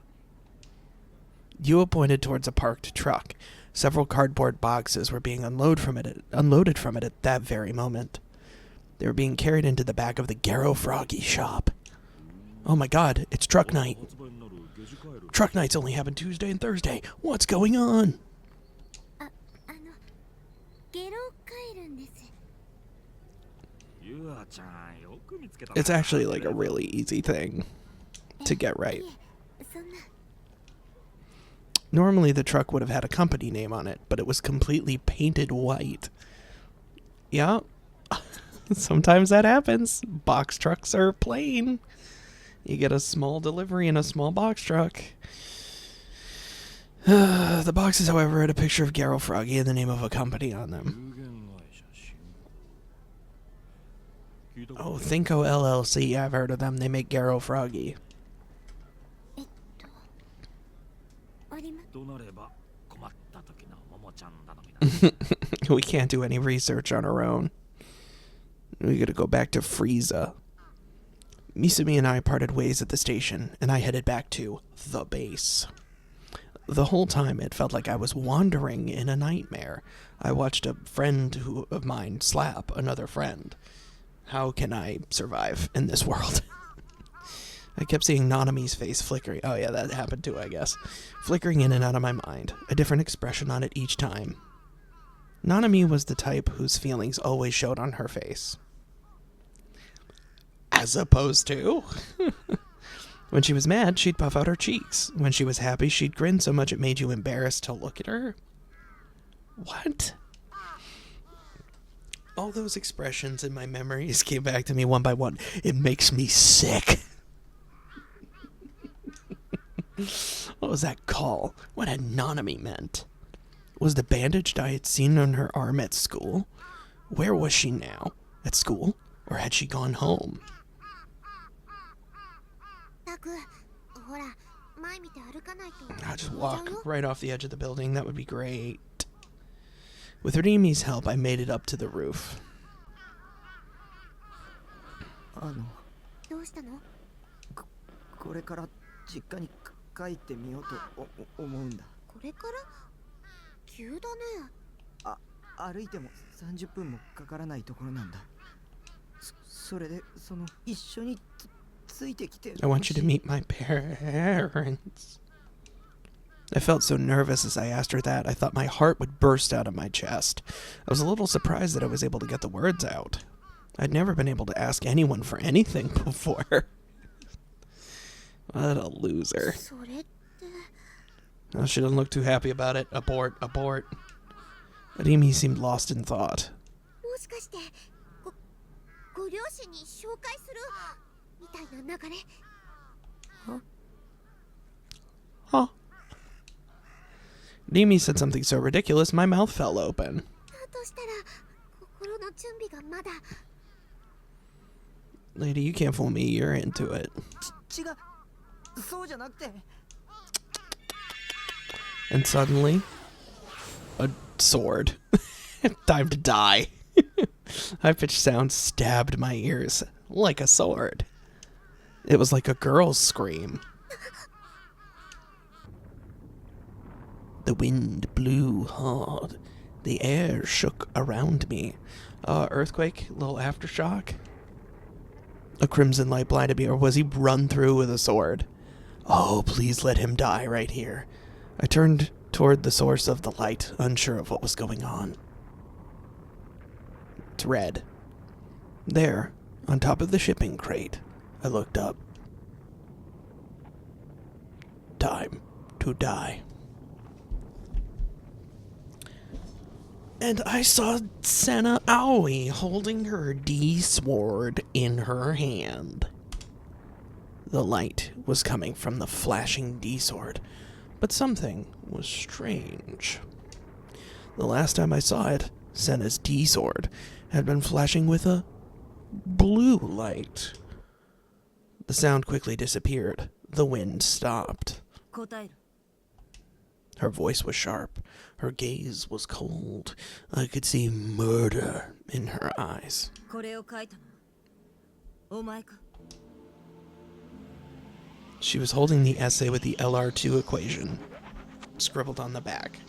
Yua pointed towards a parked truck. Several cardboard boxes were being unloaded from it at that very moment. They were being carried into the back of the Garo Froggy shop. Oh my god, it's truck night. Truck nights only happen Tuesday and Thursday. What's going on? ゲロカエルンです。 ゆあちゃん、よく見つけたな。 It's actually like a really easy thing to get right. いえ、そんな。 Normally the truck would have had a company name on it, but it was completely painted white. Yeah, sometimes that happens. Box trucks are plain. You get a small delivery in a small box truck. The boxes, however, had a picture of Garo Froggy and the name of a company on them. Oh, Thinko LLC, I've heard of them. They make Garo Froggy. ありま。どうなれば困った時のももちゃん頼みだ。 We can't do any research on our own. We gotta go back to Frieza. Misumi and I parted ways at the station, and I headed back to the base. The whole time, it felt like I was wandering in a nightmare. I watched a friend of mine slap another friend. How can I survive in this world? I kept seeing Nanami's face flickering. Oh yeah, that happened too, I guess. Flickering in and out of my mind, a different expression on it each time. Nanami was the type whose feelings always showed on her face. As opposed to... When she was mad, she'd puff out her cheeks. When she was happy, she'd grin so much it made you embarrassed to look at her. What? All those expressions in my memories came back to me one by one. It makes me sick. What was that call? What had Nanami meant? Was the bandage I had seen on her arm at school? Where was she now? At school? Or had she gone home? タク、ほら、前見て歩かないと。 I'll just walk right off the edge of the building. That would be great. With Rimi's help, I made it up to the roof. どうしたの？これから実家に帰ってみようと思うんだ。これから？急だね。歩いても30分もかからないところなんだ。それで一緒についてきて。 I want you to meet my parents. I felt so nervous as I asked her that, I thought my heart would burst out of my chest. I was a little surprised that I was able to get the words out. I'd never been able to ask anyone for anything before. What a loser. それって。 Oh, she doesn't look too happy about it. Abort, abort. Rimi seemed lost in thought. もしかしてご両親に紹介するみたいな流れ。 Huh. Rimi said something so ridiculous, my mouth fell open. だとしたら心の準備がまだ。 Lady, you can't fool me. You're into it. 違う。そうじゃなくて。 And suddenly, a sword. Time to die. High-pitched sound stabbed my ears like a sword. It was like a girl's scream. The wind blew hard. The air shook around me. Earthquake? Little aftershock? A crimson light blinded me, or was he run through with a sword? Oh, please let him die right here. I turned toward the source of the light, unsure of what was going on. It's red. There, on top of the shipping crate, I looked up. Time to die. And I saw Senna Aoi holding her D-sword in her hand. The light was coming from the flashing D-sword, but something was strange. The last time I saw it, Senna's D-sword had been flashing with a blue light. The sound quickly disappeared. The wind stopped. 答える。 Her voice was sharp. Her gaze was cold. I could see murder in her eyes. これを書いたのはお前か。She was holding the essay with the LR2 equation scribbled on the back.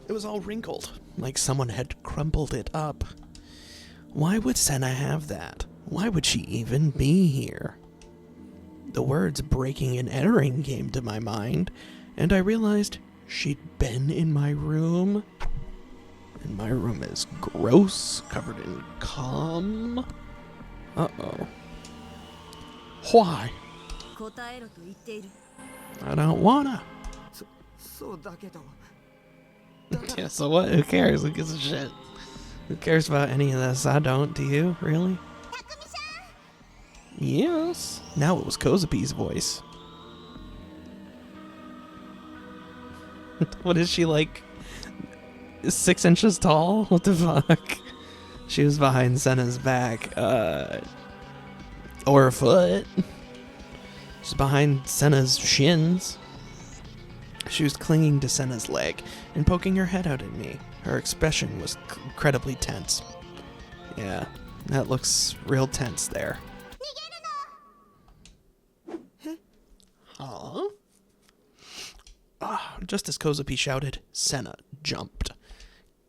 It was all wrinkled, like someone had crumpled it up. Why would Senna have that? Why would she even be here? The words breaking and entering came to my mind, and I realized she'd been in my room. And my room is gross, covered in cum. Uh-oh. Why? 答えろと言っている。 I don't wanna. そうだけど Yeah, so what? Who cares? Who gives a shit? Who cares about any of this? I don't. Do you? Really? Yes. Now it was Kozapi's voice. What is she, like 6 inches tall? What the fuck? She was behind Senna's back. Or a foot. She's behind Senna's shins. She was clinging to Senna's leg and poking her head out at me. Her expression was incredibly tense. Yeah, that looks real tense there. Huh? Just as Kozapi shouted, Senna jumped.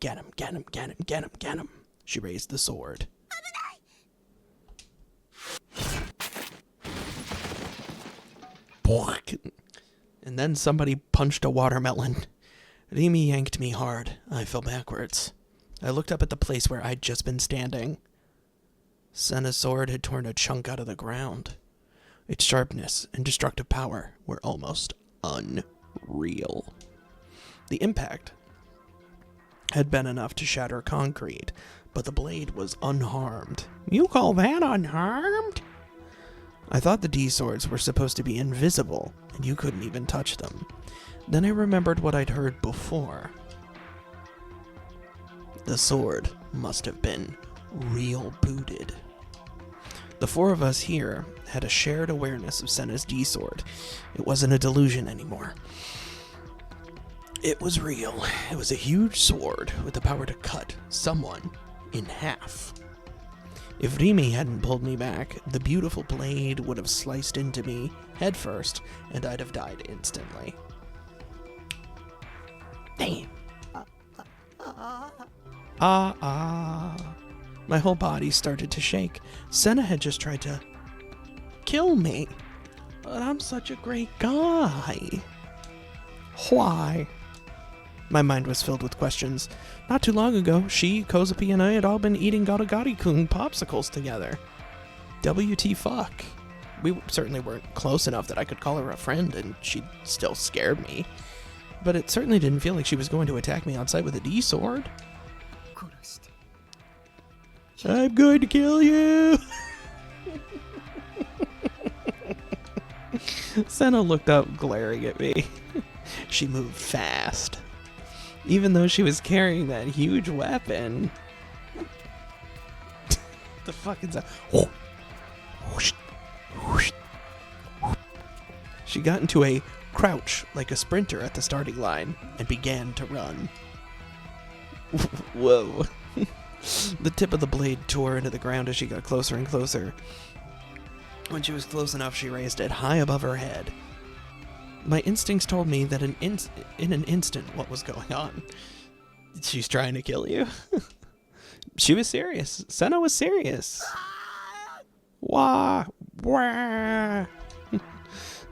Get him, get him, get him, get him, get him. She raised the sword. And then somebody punched a watermelon. Rimi yanked me hard. I fell backwards. I looked up at the place where I'd just been standing. Senna's sword had torn a chunk out of the ground. Its sharpness and destructive power were almost unreal. The impact had been enough to shatter concrete, but the blade was unharmed. You call that unharmed? I thought the D-swords were supposed to be invisible, and you couldn't even touch them. Then I remembered what I'd heard before. The sword must have been real booted. The 4 of us here had a shared awareness of Senna's D-sword. It wasn't a delusion anymore. It was real. It was a huge sword with the power to cut someone in half. If Rimi hadn't pulled me back, the beautiful blade would have sliced into me head first, and I'd have died instantly. Damn. My whole body started to shake. Senna had just tried to kill me. But I'm such a great guy. Why? My mind was filled with questions. Not too long ago, she, Kozapi, and I had all been eating Garagari-kun popsicles together. WT fuck. We certainly weren't close enough that I could call her a friend, and she still scared me. But it certainly didn't feel like she was going to attack me on sight with a D-sword. 殺して I'm going to kill you! Senna looked up, glaring at me. She moved fast. Even though she was carrying that huge weapon. The fuck is that? She got into a crouch like a sprinter at the starting line and began to run. Whoa. The tip of the blade tore into the ground as she got closer and closer. When she was close enough, she raised it high above her head. My instincts told me that in an instant what was going on. She's trying to kill you. She was serious. Senna was serious. Wah! Wah!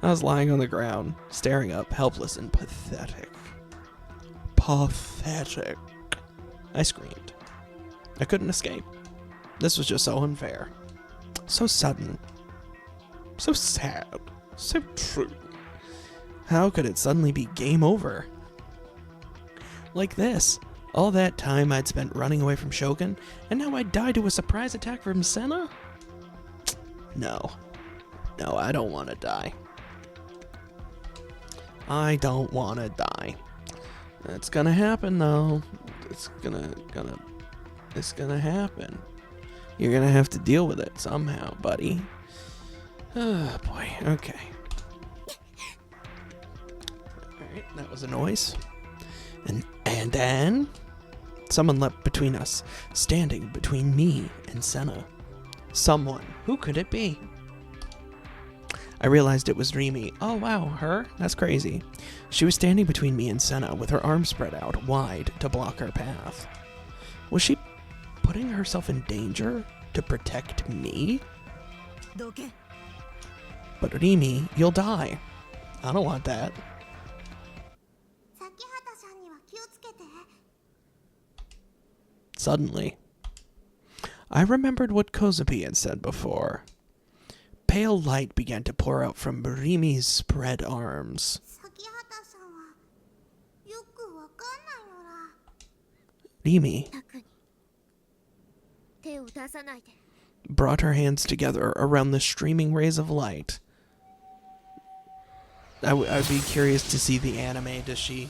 I was lying on the ground, staring up, helpless and pathetic. Pathetic. I screamed. I couldn't escape. This was just so unfair. So sudden. So sad. So true. How could it suddenly be game over? Like this. All that time I'd spent running away from Shogun, and now I'd die to a surprise attack from Senna? No. No, I don't want to die. I don't want to die. It's gonna happen, though. It's gonna happen. You're gonna have to deal with it somehow, buddy. Oh, boy. Okay. Alright, that was a noise. And then someone leapt between us, standing between me and Senna. Someone. Who could it be? I realized it was Rimi. Oh wow, her? That's crazy. She was standing between me and Senna with her arms spread out wide to block her path. Was she putting herself in danger to protect me? どけ But Rimi, you'll die. I don't want that. 先畑さんには気をつけて。 Suddenly, I remembered what Kozupi had said before. Pale light began to pour out from Rimi's spread arms. 先畑さんはよくわかんないのら。 Rimi タクに手を出さないで。 brought her hands together around the streaming rays of light. I'd be curious to see the anime. Does she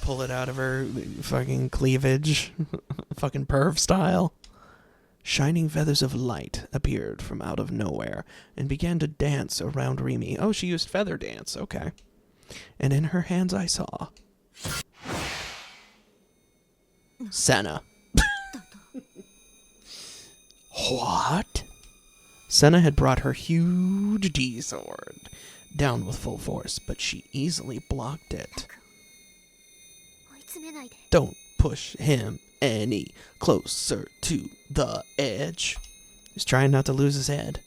pull it out of her fucking cleavage? Fucking perv style? Shining feathers of light appeared from out of nowhere and began to dance around Rimi. Oh, she used feather dance. Okay. And in her hands I saw Senna. What? Senna had brought her huge D-sword down with full force, but she easily blocked it. 追い詰めないで。 Don't push him any closer to the edge. He's trying not to lose his head.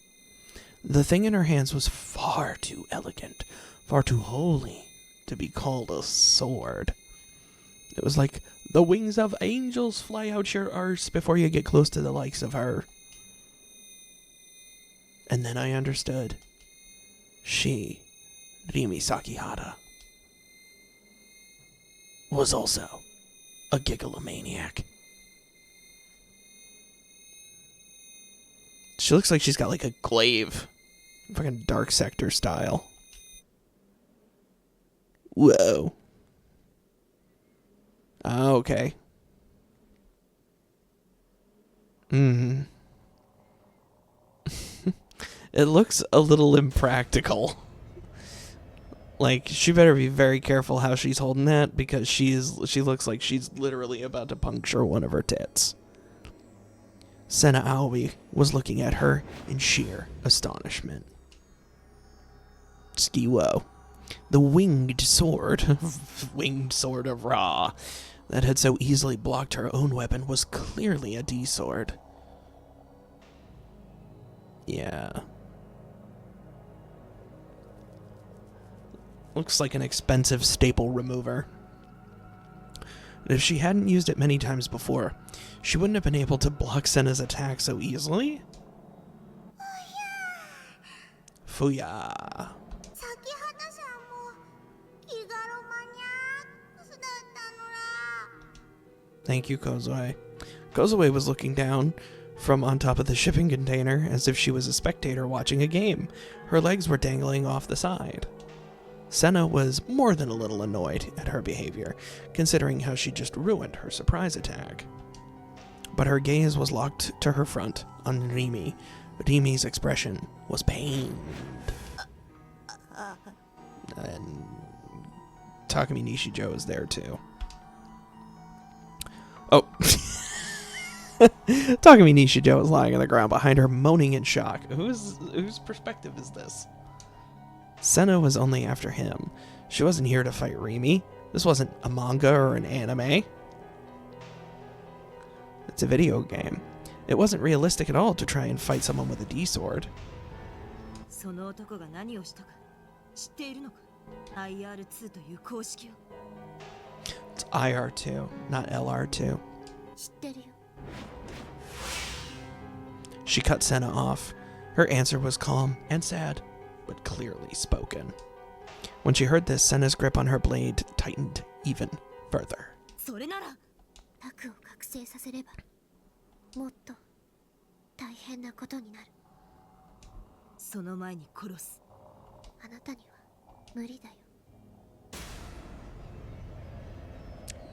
The thing in her hands was far too elegant, far too holy to be called a sword. It was like the wings of angels fly out your arse before you get close to the likes of her. And then I understood. She, Rimi Sakihara, was also a gigalomaniac. She looks like she's got like a glaive. Fucking Dark Sector style. Whoa. Okay. It looks a little impractical. Like, she better be very careful how she's holding that, because she looks like she's literally about to puncture one of her tits. Senna Aoi was looking at her in sheer astonishment. Skiwo. The winged sword of Ra, that had so easily blocked her own weapon, was clearly a D-sword. Yeah. Looks like an expensive staple remover. And if she hadn't used it many times before, she wouldn't have been able to block Senna's attack so easily. Fuya. 先畑さんもギガロマニアックスだったのら。 Thank you, Kozue. Kozue was looking down from on top of the shipping container as if she was a spectator watching a game. Her legs were dangling off the side. Senna was more than a little annoyed at her behavior, considering how she just ruined her surprise attack. But her gaze was locked to her front on Rimi. Rimi's expression was pained. And Takumi Nishijo is there too. Oh. Takumi Nishijo is lying on the ground behind her, moaning in shock. Whose perspective is this? Senna was only after him. She wasn't here to fight Rimi. This wasn't a manga or an anime. It's a video game. It wasn't realistic at all to try and fight someone with a D-sword. その男が何をしたか知っているのか IR2 という公式を It's IR2, not LR2. 知ってるよ。 She cut Senna off. Her answer was calm and sad, but clearly spoken. When she heard this, Senna's grip on her blade tightened even further. それならタクを覚醒させればもっと大変なことになる。その前に殺すあなたには無理だよ。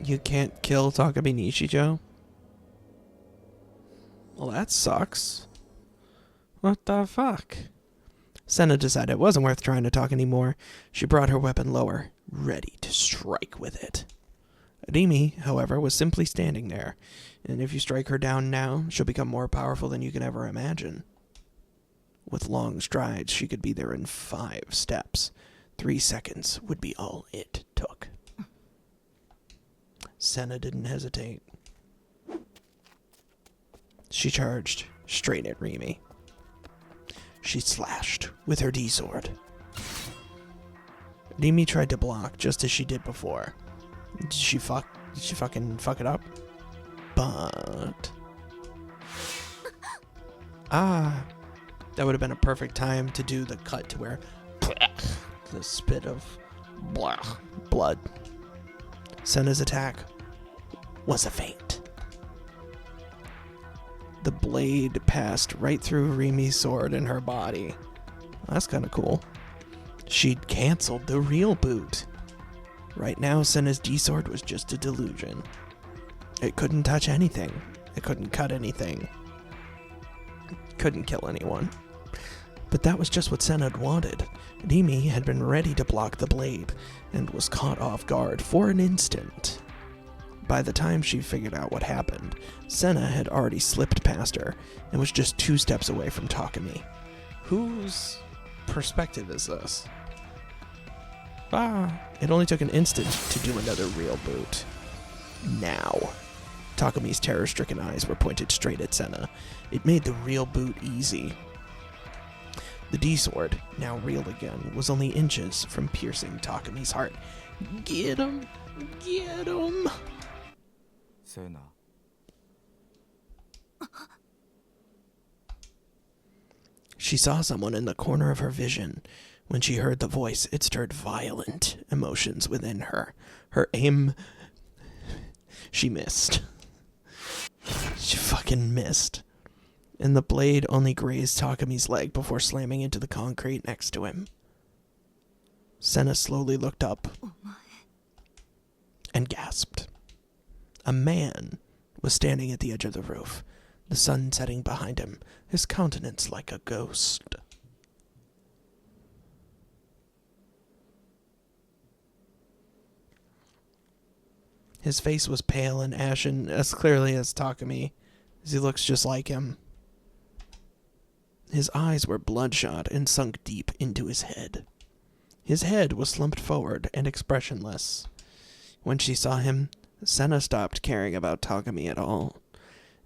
You can't kill Takumi Nishijo? Well, that sucks. What the fuck? Senna decided it wasn't worth trying to talk anymore. She brought her weapon lower, ready to strike with it. Rimi, however, was simply standing there, and if you strike her down now, she'll become more powerful than you can ever imagine. With long strides, she could be there in 5 steps. 3 seconds would be all it took. Senna didn't hesitate. She charged straight at Rimi. She slashed with her D-sword. Rimi tried to block just as she did before. Did she fucking fuck it up? But... that would have been a perfect time to do the cut to where the spit of blood. Senna's attack was a feint. The blade passed right through Rimi's sword in her body. That's kind of cool. She'd canceled the real boot. Right now, Senna's D-sword was just a delusion. It couldn't touch anything. It couldn't cut anything. Couldn't kill anyone. But that was just what Senna had wanted. Rimi had been ready to block the blade, and was caught off guard for an instant. By the time she figured out what happened, Senna had already slipped past her, and was just 2 steps away from Takumi. Whose perspective is this? It only took an instant to do another real boot. Now. Takumi's terror-stricken eyes were pointed straight at Senna. It made the real boot easy. The D-sword, now real again, was only inches from piercing Takumi's heart. Get him! Get him! Senna. She saw someone in the corner of her vision. When she heard the voice, it stirred violent emotions within her. Her aim... She missed. She fucking missed. And the blade only grazed Takumi's leg before slamming into the concrete next to him. Senna slowly looked up and gasped. A man was standing at the edge of the roof, the sun setting behind him, his countenance like a ghost. His face was pale and ashen, as clearly as Takumi, as he looks just like him. His eyes were bloodshot and sunk deep into his head. His head was slumped forward and expressionless. When she saw him, Senna stopped caring about Takumi at all.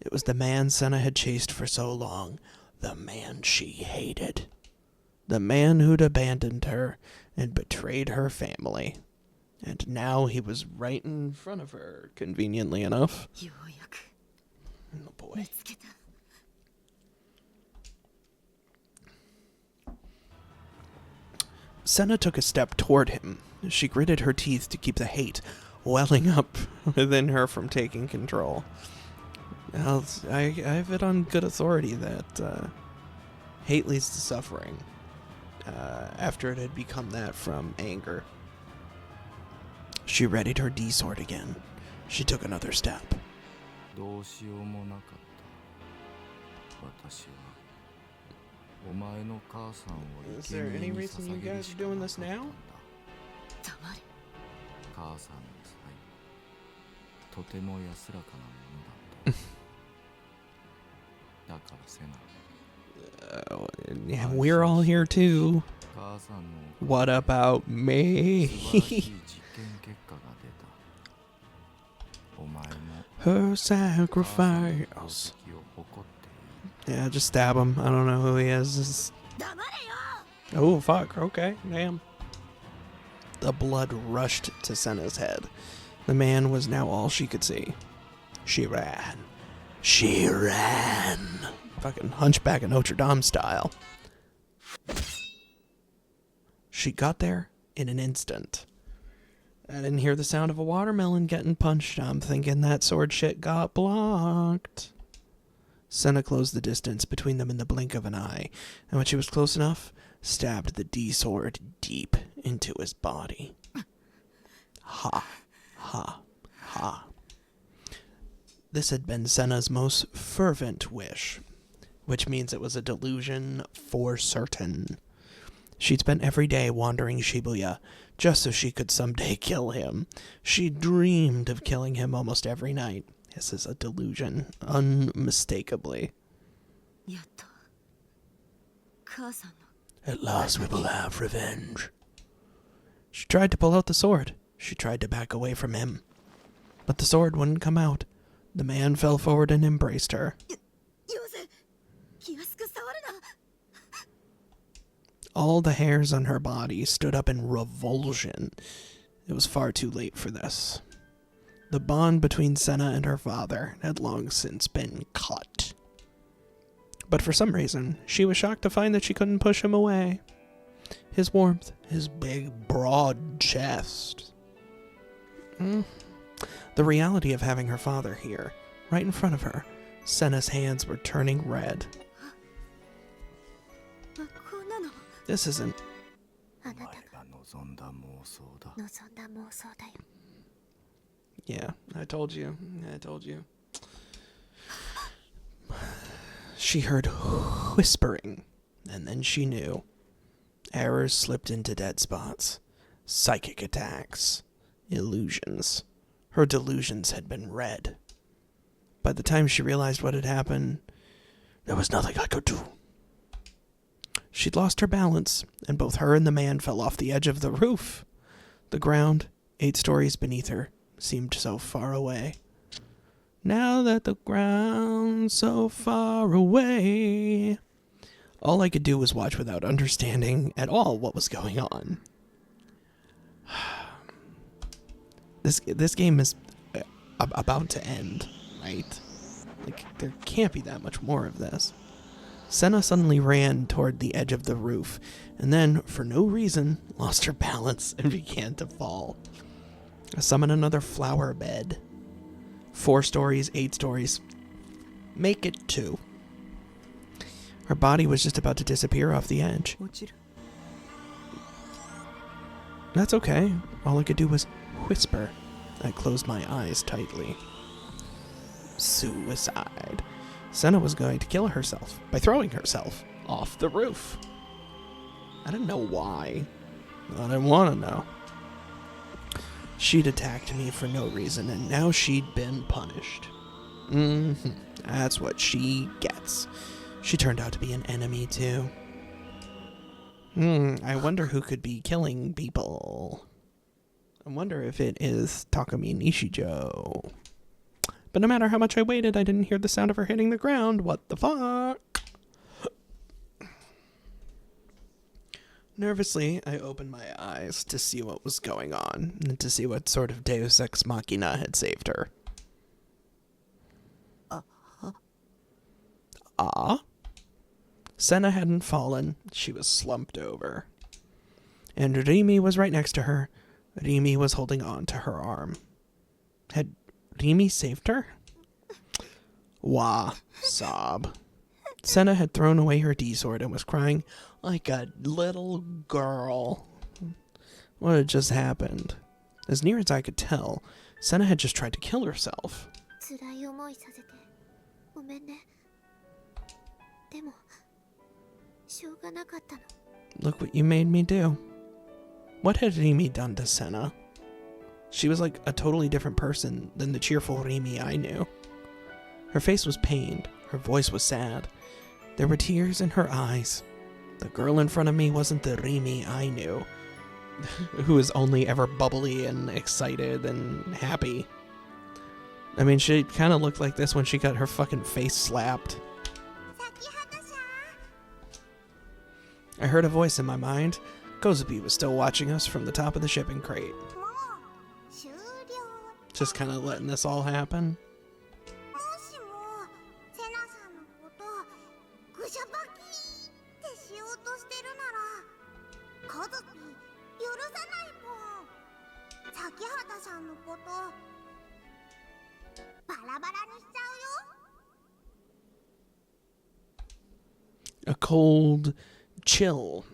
It was the man Senna had chased for so long, the man she hated. The man who'd abandoned her and betrayed her family. And now he was right in front of her, conveniently enough. Oh boy. Senna took a step toward him. She gritted her teeth to keep the hate welling up within her from taking control. I have it on good authority that hate leads to suffering. After it had become that from anger. She readied her D-sword again. She took another step. Is there any reason you guys are doing this now? Yeah, we're all here too. What about me? Her sacrifice. Yeah, just stab him. I don't know who he is. Oh, fuck. Okay, damn. The blood rushed to Senna's head. The man was now all she could see. She ran. She ran. Fucking Hunchback of Notre Dame style. She got there in an instant. I didn't hear the sound of a watermelon getting punched. I'm thinking that sword shit got blocked. Senna closed the distance between them in the blink of an eye, and when she was close enough, stabbed the D-sword deep into his body. Ha, ha, ha. This had been Senna's most fervent wish, which means it was a delusion for certain. She'd spent every day wandering Shibuya, just so she could someday kill him. She dreamed of killing him almost every night. This is a delusion, unmistakably. 母さんの At last we will have revenge. She tried to pull out the sword. She tried to back away from him. But the sword wouldn't come out. The man fell forward and embraced her. よせ気安く触るな All the hairs on her body stood up in revulsion. It was far too late for this. The bond between Senna and her father had long since been cut. But for some reason, she was shocked to find that she couldn't push him away. His warmth, his big, broad chest. The reality of having her father here, right in front of her. Senna's hands were turning red. こんなの This isn't... あなたがが望んだ妄想だ。望んだ妄想だよ。 Yeah, I told you. I told you. She heard whispering, and then she knew. Errors slipped into dead spots. Psychic attacks. Illusions. Her delusions had been read. By the time she realized what had happened, there was nothing I could do. She'd lost her balance, and both her and the man fell off the edge of the roof. The ground, 8 stories beneath her, seemed so far away. Now that the ground's so far away... All I could do was watch without understanding at all what was going on. This game is about to end, right? Like, there can't be that much more of this. Senna suddenly ran toward the edge of the roof, and then, for no reason, lost her balance and began to fall. I summoned another flower bed. 4 stories, 8 stories. Make it 2. Her body was just about to disappear off the edge. 落ちる That's okay. All I could do was whisper. I closed my eyes tightly. Suicide. Senna was going to kill herself by throwing herself off the roof. I didn't know why. I didn't want to know. She'd attacked me for no reason, and now she'd been punished. That's what she gets. She turned out to be an enemy, too. I wonder who could be killing people. I wonder if it is Takumi Nishijo. But no matter how much I waited, I didn't hear the sound of her hitting the ground. What the fuck? Nervously, I opened my eyes to see what was going on, and to see what sort of Deus Ex Machina had saved her. Senna hadn't fallen. She was slumped over. And Rimi was right next to her. Rimi was holding on to her arm. Had Rimi saved her? Wah, sob. Senna had thrown away her D-sword and was crying like a little girl. What had just happened? As near as I could tell, Senna had just tried to kill herself. 辛い思いさせてごめんね。でもしょうがなかったの。 Look what you made me do. What had Rimi done to Senna? She was like a totally different person than the cheerful Rimi I knew. Her face was pained. Her voice was sad. There were tears in her eyes. The girl in front of me wasn't the Rimi I knew, who was only ever bubbly and excited and happy. I mean, she kind of looked like this when she got her fucking face slapped. I heard a voice in my mind. Kozubi was still watching us from the top of the shipping crate. Just kind of letting this all happen. A cold chill.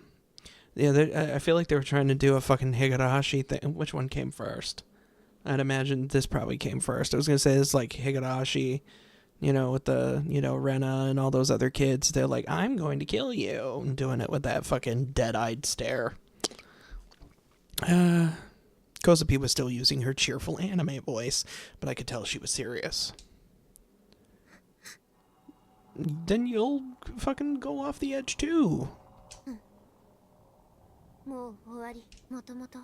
Yeah, I feel like they were trying to do a fucking Higurashi thing. Which one came first? I'd imagine this probably came first. I was going to say this like Higurashi, with the, Rena and all those other kids. They're like, I'm going to kill you. And doing it with that fucking dead-eyed stare. Kozupi was still using her cheerful anime voice, but I could tell she was serious. Then you'll fucking go off the edge too. もう終わり。もともと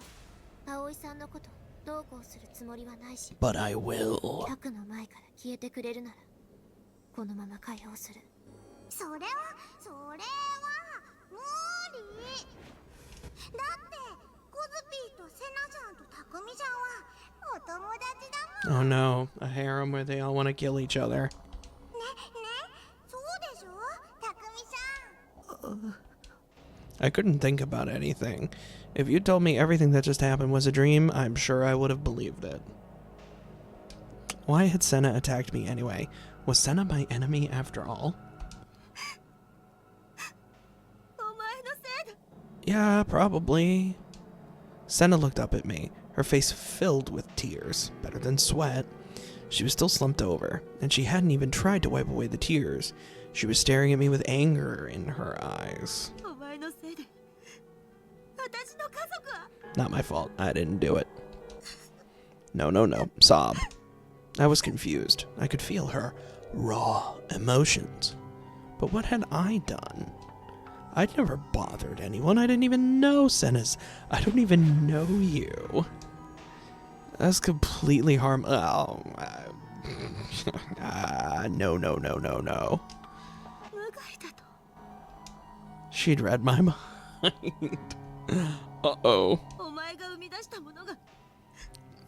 葵さんのことどうこうするつもりはないし、 But I will. タクの前から消えてくれるならこのまま解放する。それは無理だって、コズピーとセナちゃんとタクミちゃんはお友達だもん。 Oh no, a harem where they all want to kill each other. ね、そうでしょタクミさん。 I couldn't think about anything. If you told me everything that just happened was a dream, I'm sure I would have believed it. Why had Senna attacked me anyway? Was Senna my enemy after all? お前のせいだ。 Yeah, probably. Senna looked up at me, her face filled with tears, better than sweat. She was still slumped over, and she hadn't even tried to wipe away the tears. She was staring at me with anger in her eyes. お前のせいで私の家族は。 Not my fault. I didn't do it. No. Sob. I was confused. I could feel her raw emotions. But what had I done? I'd never bothered anyone. I didn't even know Senna's. I don't even know you. That's completely harm. Oh. No. 無害だと。 She'd read my mind. Uh-oh. お前が生み出したものが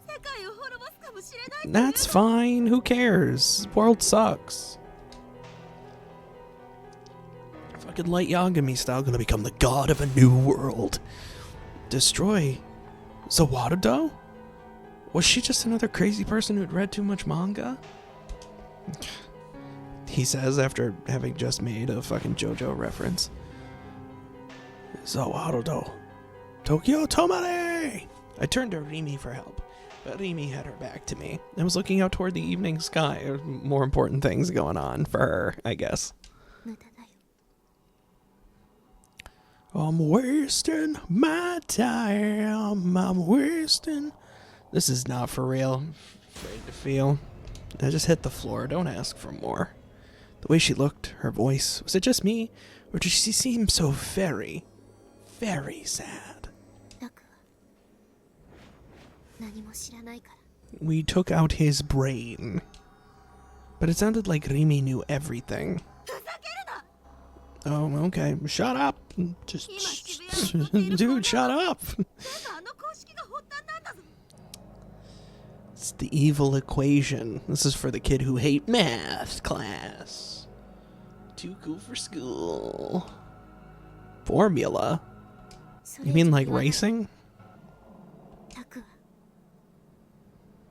世界を滅ぼすかもしれないっていうの。 That's fine. Who cares? World sucks. Fucking Light Yagami style gonna become the god of a new world. Destroy Zawado? Was she just another crazy person who'd read too much manga? He says after having just made a fucking JoJo reference. Zawado. Tokyo Tomare! I turned to Rimi for help, but Rimi had her back to me and was looking out toward the evening sky. There were more important things going on for her, I guess. 無駄だよ。 I'm wasting my time. I'm wasting. This is not for real. I'm afraid to feel. I just hit the floor. Don't ask for more. The way she looked, her voice. Was it just me? Or did she seem so very, very sad? タクは何も知らないから。 We took out his brain. But it sounded like Rimi knew everything. ふざけるな。 Oh, okay. Shut up. Just, dude, shut up. 全部あの公式が発端なんだぞ。 It's the evil equation. This is for the kid who hate math class. Too cool for school. Formula? それ You 以上 mean like 言わない。 racing? タクは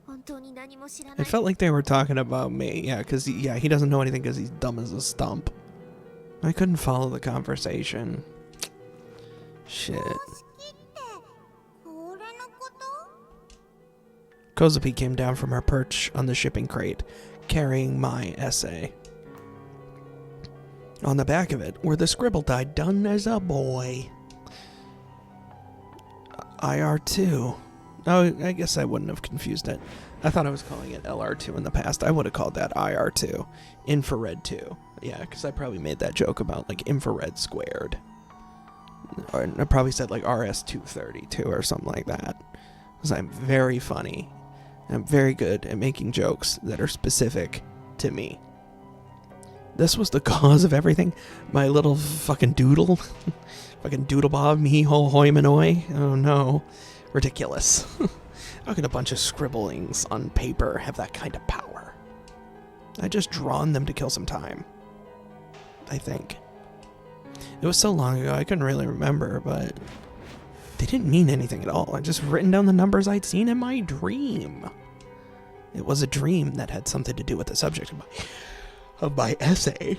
本当に何も知らな It い。 felt like they were talking about me. Yeah, because he doesn't know anything because he's dumb as a stump. I couldn't follow the conversation. Shit. 公式ってこれのこと？ Kozupi came down from her perch on the shipping crate, carrying my essay. On the back of it were the scribble I'd done as a boy. IR2. Oh, I guess I wouldn't have confused it. I thought I was calling it LR2 in the past. I would have called that IR2. Infrared 2. Yeah, because I probably made that joke about, like, infrared squared. Or I probably said, like, RS232 or something like that. Because I'm very funny. I'm very good at making jokes that are specific to me. This was the cause of everything? My little fucking doodle? Fucking doodle bob, me ho hoi manoi? Oh no. Ridiculous. How can a bunch of scribblings on paper have that kind of power? I just drawn them to kill some time. I think. It was so long ago I couldn't really remember, but they didn't mean anything at all. I'd just written down the numbers I'd seen in my dream. It was a dream that had something to do with the subject of my essay.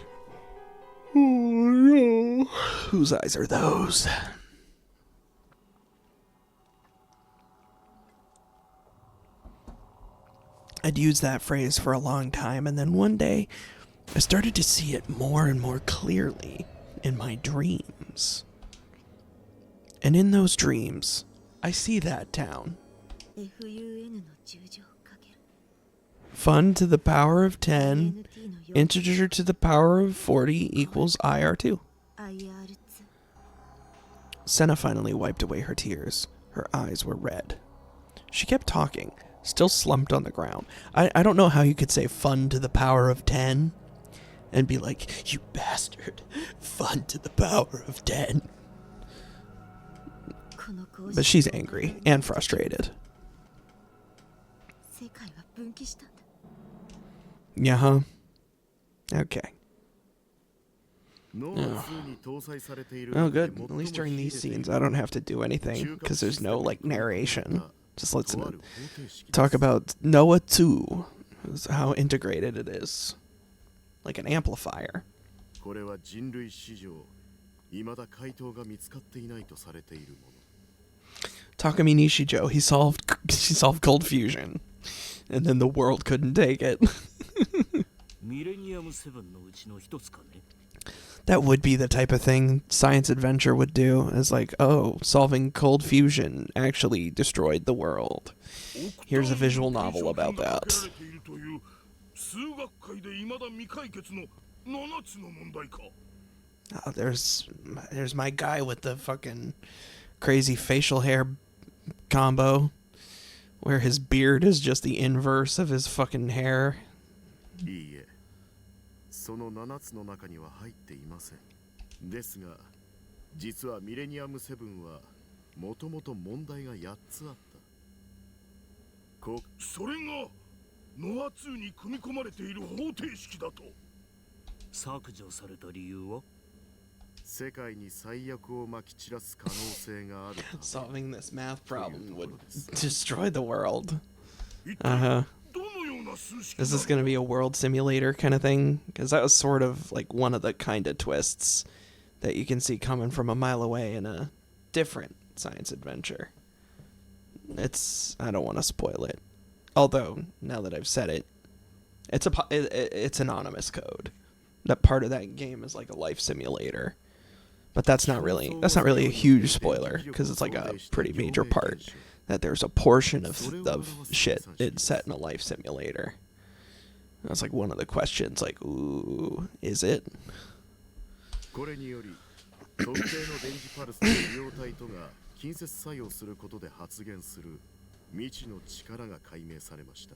Oh no. Whose eyes are those? I'd used that phrase for a long time, and then one day I started to see it more and more clearly in my dreams. And in those dreams, I see that town. FUN の10乗かける Fun to the power of 10, NT の4 integer to the power of 40 equals IR2. IR2 Senna finally wiped away her tears. Her eyes were red. She kept talking, still slumped on the ground. I don't know how you could say fun to the power of 10 and be like, you bastard, fun to the power of 10. But she's angry and frustrated. Yeah, huh? Okay. Oh. Oh, good. At least during these scenes, I don't have to do anything because there's no like narration. Just listen to talk about Noah 2, how integrated it is, like an amplifier. Takumi Nishijo, he solved cold fusion, and then the world couldn't take it. That would be the type of thing science adventure would do, is like, oh, solving cold fusion actually destroyed the world. Here's a visual novel about that. Oh, there's my guy with the fucking crazy facial hair combo, where his beard is just the inverse of his fucking hair. その7つの中には入っていません。ですが、実はミレニアム7はもともと問題が8つあった。それがノア2に組み込まれている方程式だと。削除された理由は？世界に最悪をまき散らす可能性がある。Solving this math problem would destroy the world. Is this going to be a world simulator kind of thing? Because that was sort of like one of the kind of twists that you can see coming from a mile away in a different science adventure. I don't want to spoil it. Although, now that I've said it, it's anonymous code. That part of that game is like a life simulator. But that's not really a huge spoiler, because it's like a pretty major part. That there's a portion of shit it's set in a life simulator. That's like one of the questions, like, ooh, is it? これにより特定の電磁パルスの受容体とが近接作用することで発現する未知の力が解明されました。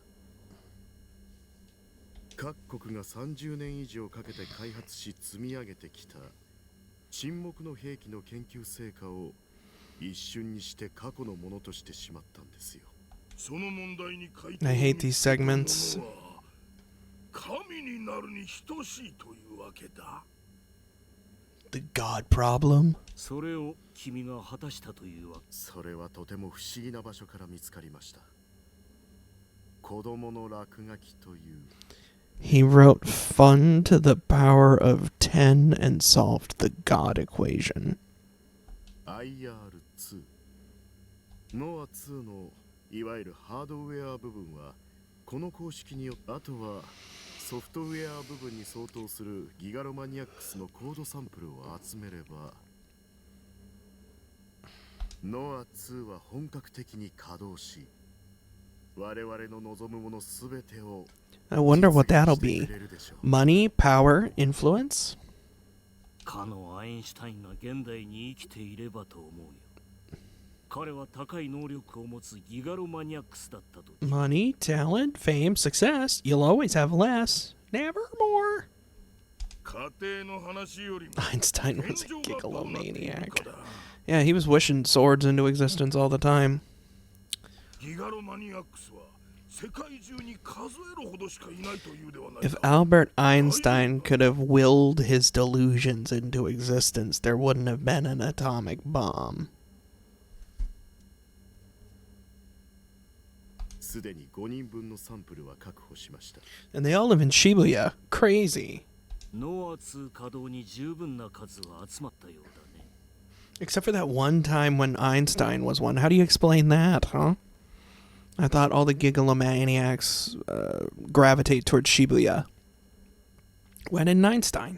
各国が30年以上かけて開発し積み上げてきた沈黙の兵器の研究成果を一瞬にして過去のものとしてしまったんですよ。その問題に回答 I hate these segments. 神になるに等しいというわけだ。The God problem? それを君が果たしたというわけ。それはとても不思議な場所から見つかりました。子供の落書きという。He wrote fun to the power of 10 and solved the God equation. IR2 ノア2のいわゆるハードウェア部分はこの公式によってあとはソフトウェア部分に相当するギガロマニアックスのコードサンプルを集めればノア2は本格的に稼働し我々の望むものすべてを I wonder what that'll be. Money, power, influence? かのアインシュタインが現代に生きていればと思うよ。彼は高い能力を持つギガロマニアックスだったと。Money, talent, fame, success. You'll always have less. Never more. 家庭の話よりも Einstein was a gigalomaniac. Yeah, he was wishing swords into existence all the time. ギガロマニアックスは If Albert Einstein could have willed his delusions into existence, there wouldn't have been an atomic bomb. And they all live in Shibuya. Crazy. Except for that one time when Einstein was one. How do you explain that, huh? I thought all the gigalomaniacs gravitate towards Shibuya. When in Einstein?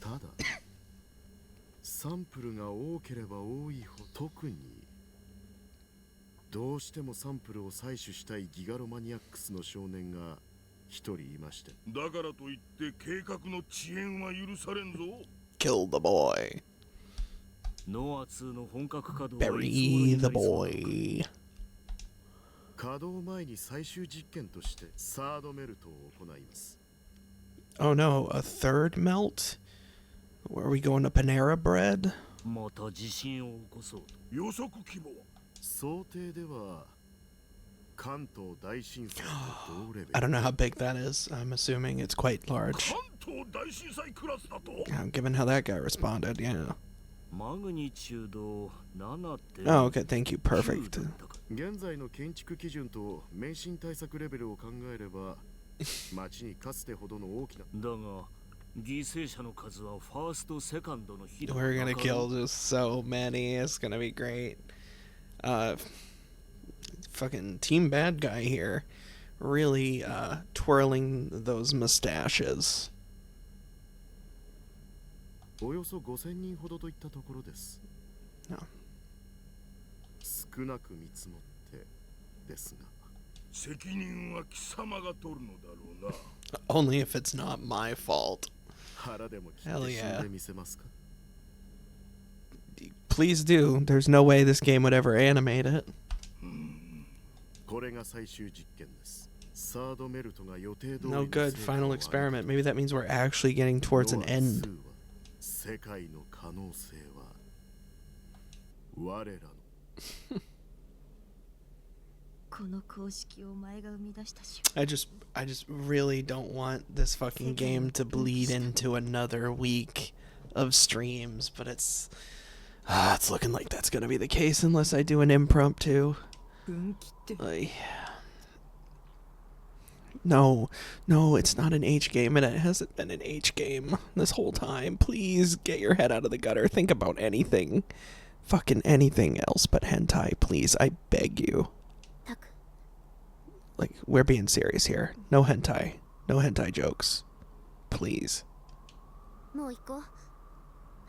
ただサンプルが多ければ多いほど特にどうしてもサンプルを採取したいギガロマニアックスの少年が一人いました。だからといって計画の遅延は許されんぞ。 Kill the boy. ノア2の本格稼働はいつ頃 Bury に the なりそうだ boy. 稼働前に最終実験としてサードメルトを行います。 Oh no, a third melt? Are we going to Panera bread? また地震を起こそうと。予測規模は想定では関東大震災と同レベル。 I don't know how big that is. I'm assuming it's quite large. 関東大震災クラスだと。 Given how that guy responded, yeah. マグニチュード Oh, okay, thank you. 7.9 Perfect. だったか。現在の建築基準と免震対策レベルを考えれば町にかつてほどの大きなだが犠牲者の数はファーストセカンドの比 We're gonna kill just so many. It's gonna be great. Fucking team bad guy here. Really, twirling those mustaches. およそ5000人ほどといったところです。 No. 少なく見積もってですが。責任は貴様が取るのだろうな。 Only if it's not my fault. 腹でも切 Hell って死ん yeah. でみせますか。 Please do. There's no way this game would ever animate it. これが最終実験です。サードメルトが予定通り No good. Final experiment. Maybe that means we're actually getting towards an end. 世界の可能性は我らのこの公式をお前が生み出したし I just really don't want this fucking game to bleed into another week of streams, but it's looking like that's gonna be the case unless I do an impromptu. 分岐って No, it's not an H game, and it hasn't been an H game this whole time. Please get your head out of the gutter. Think about anything. Fucking anything else but hentai, please. I beg you. タク Like, we're being serious here. No hentai. No hentai jokes. Please. もう行こう。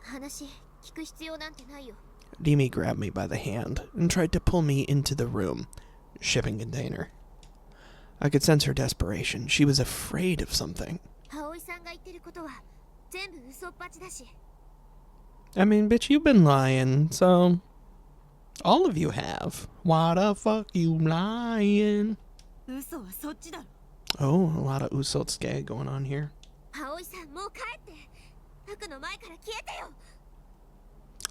話聞く必要なんてないよ。 Demi grabbed me by the hand and tried to pull me into the room. Shipping container. I could sense her desperation. She was afraid of something. 葵さんが言ってることは全部嘘っぱちだし。 I mean, bitch, you've been lying, so... All of you have. Why the fuck you lying? 嘘はそっちだろ。 Oh, a lot of usotsuke going on here. 葵さんもう帰って。タクの前から消えてよ。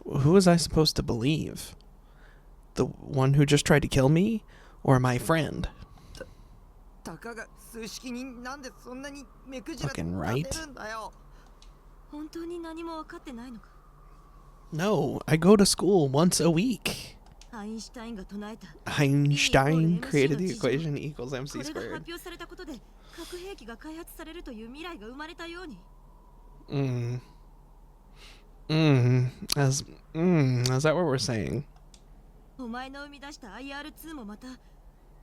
Who was I supposed to believe? The one who just tried to kill me? Or my friend? たかが数式になんでそんなに目くじら Fucking right. 立てるんだよ。本当に何も分かってないのか。 No, I go to school once a week. アインシュタインが唱えた Einstein created the equation E equals こ MC れが squared. 発表されたことで核兵器が開発されるという未来が生まれたように。 Is that what we're saying? お前の生み出した IR2 もまた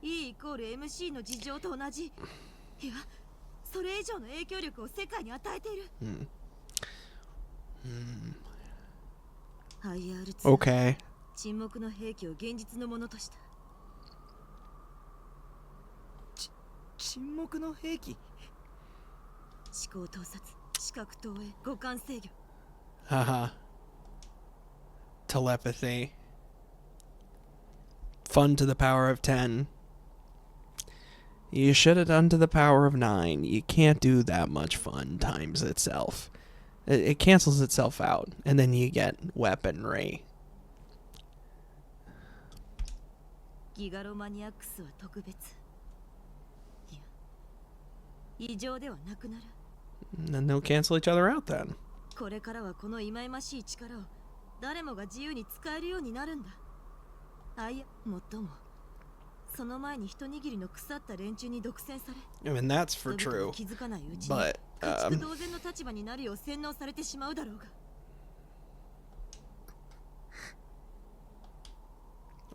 E イコール MC の事情と同じ。いや、それ以上の影響力を世界に与えている。IR2、Okay. 沈黙の兵器を現実のものとした。沈黙の兵器。思考盗撮、視覚投影、五感制御。 Haha. Telepathy. Fun to the power of 10. You should have done to the power of 9. You can't do that much fun times itself. It cancels itself out, and then you get weaponry. ギガロマニアックスは特別。いや、異常ではなくなる。 And then they'll cancel each other out then. これからはこの忌々しい力を誰もが自由に使えるようになるんだ。あいや、もっとも。その前に一握りの腐った連中に独占され。 I mean, that's for 人々 true. が気づかないうちに But, 家畜同然の立場になるよう洗脳されてしまうだろうが。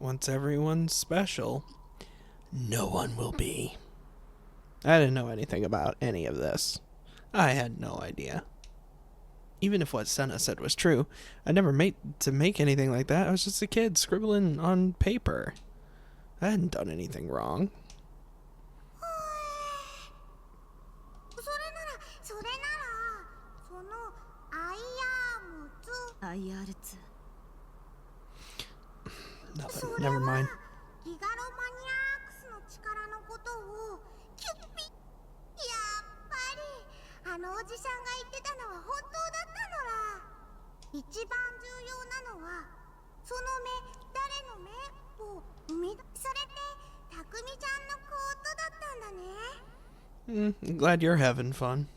once everyone's special, no one will be. I didn't know anything about any of this. I had no idea. Even if what Senna said was true, I never made to make anything like that. I was just a kid scribbling on paper. I hadn't done anything wrong. それなら、そのアイアームズ。 IR2 Nothing. Never mind. ギガロマニアックスの力のことをキュッピやっぱりあのおじさんが言ってたのは本当だったのら。一番重要なのはその目、誰の目を生み出それってたくみちゃんのことだったんだね。I'm glad you're having fun.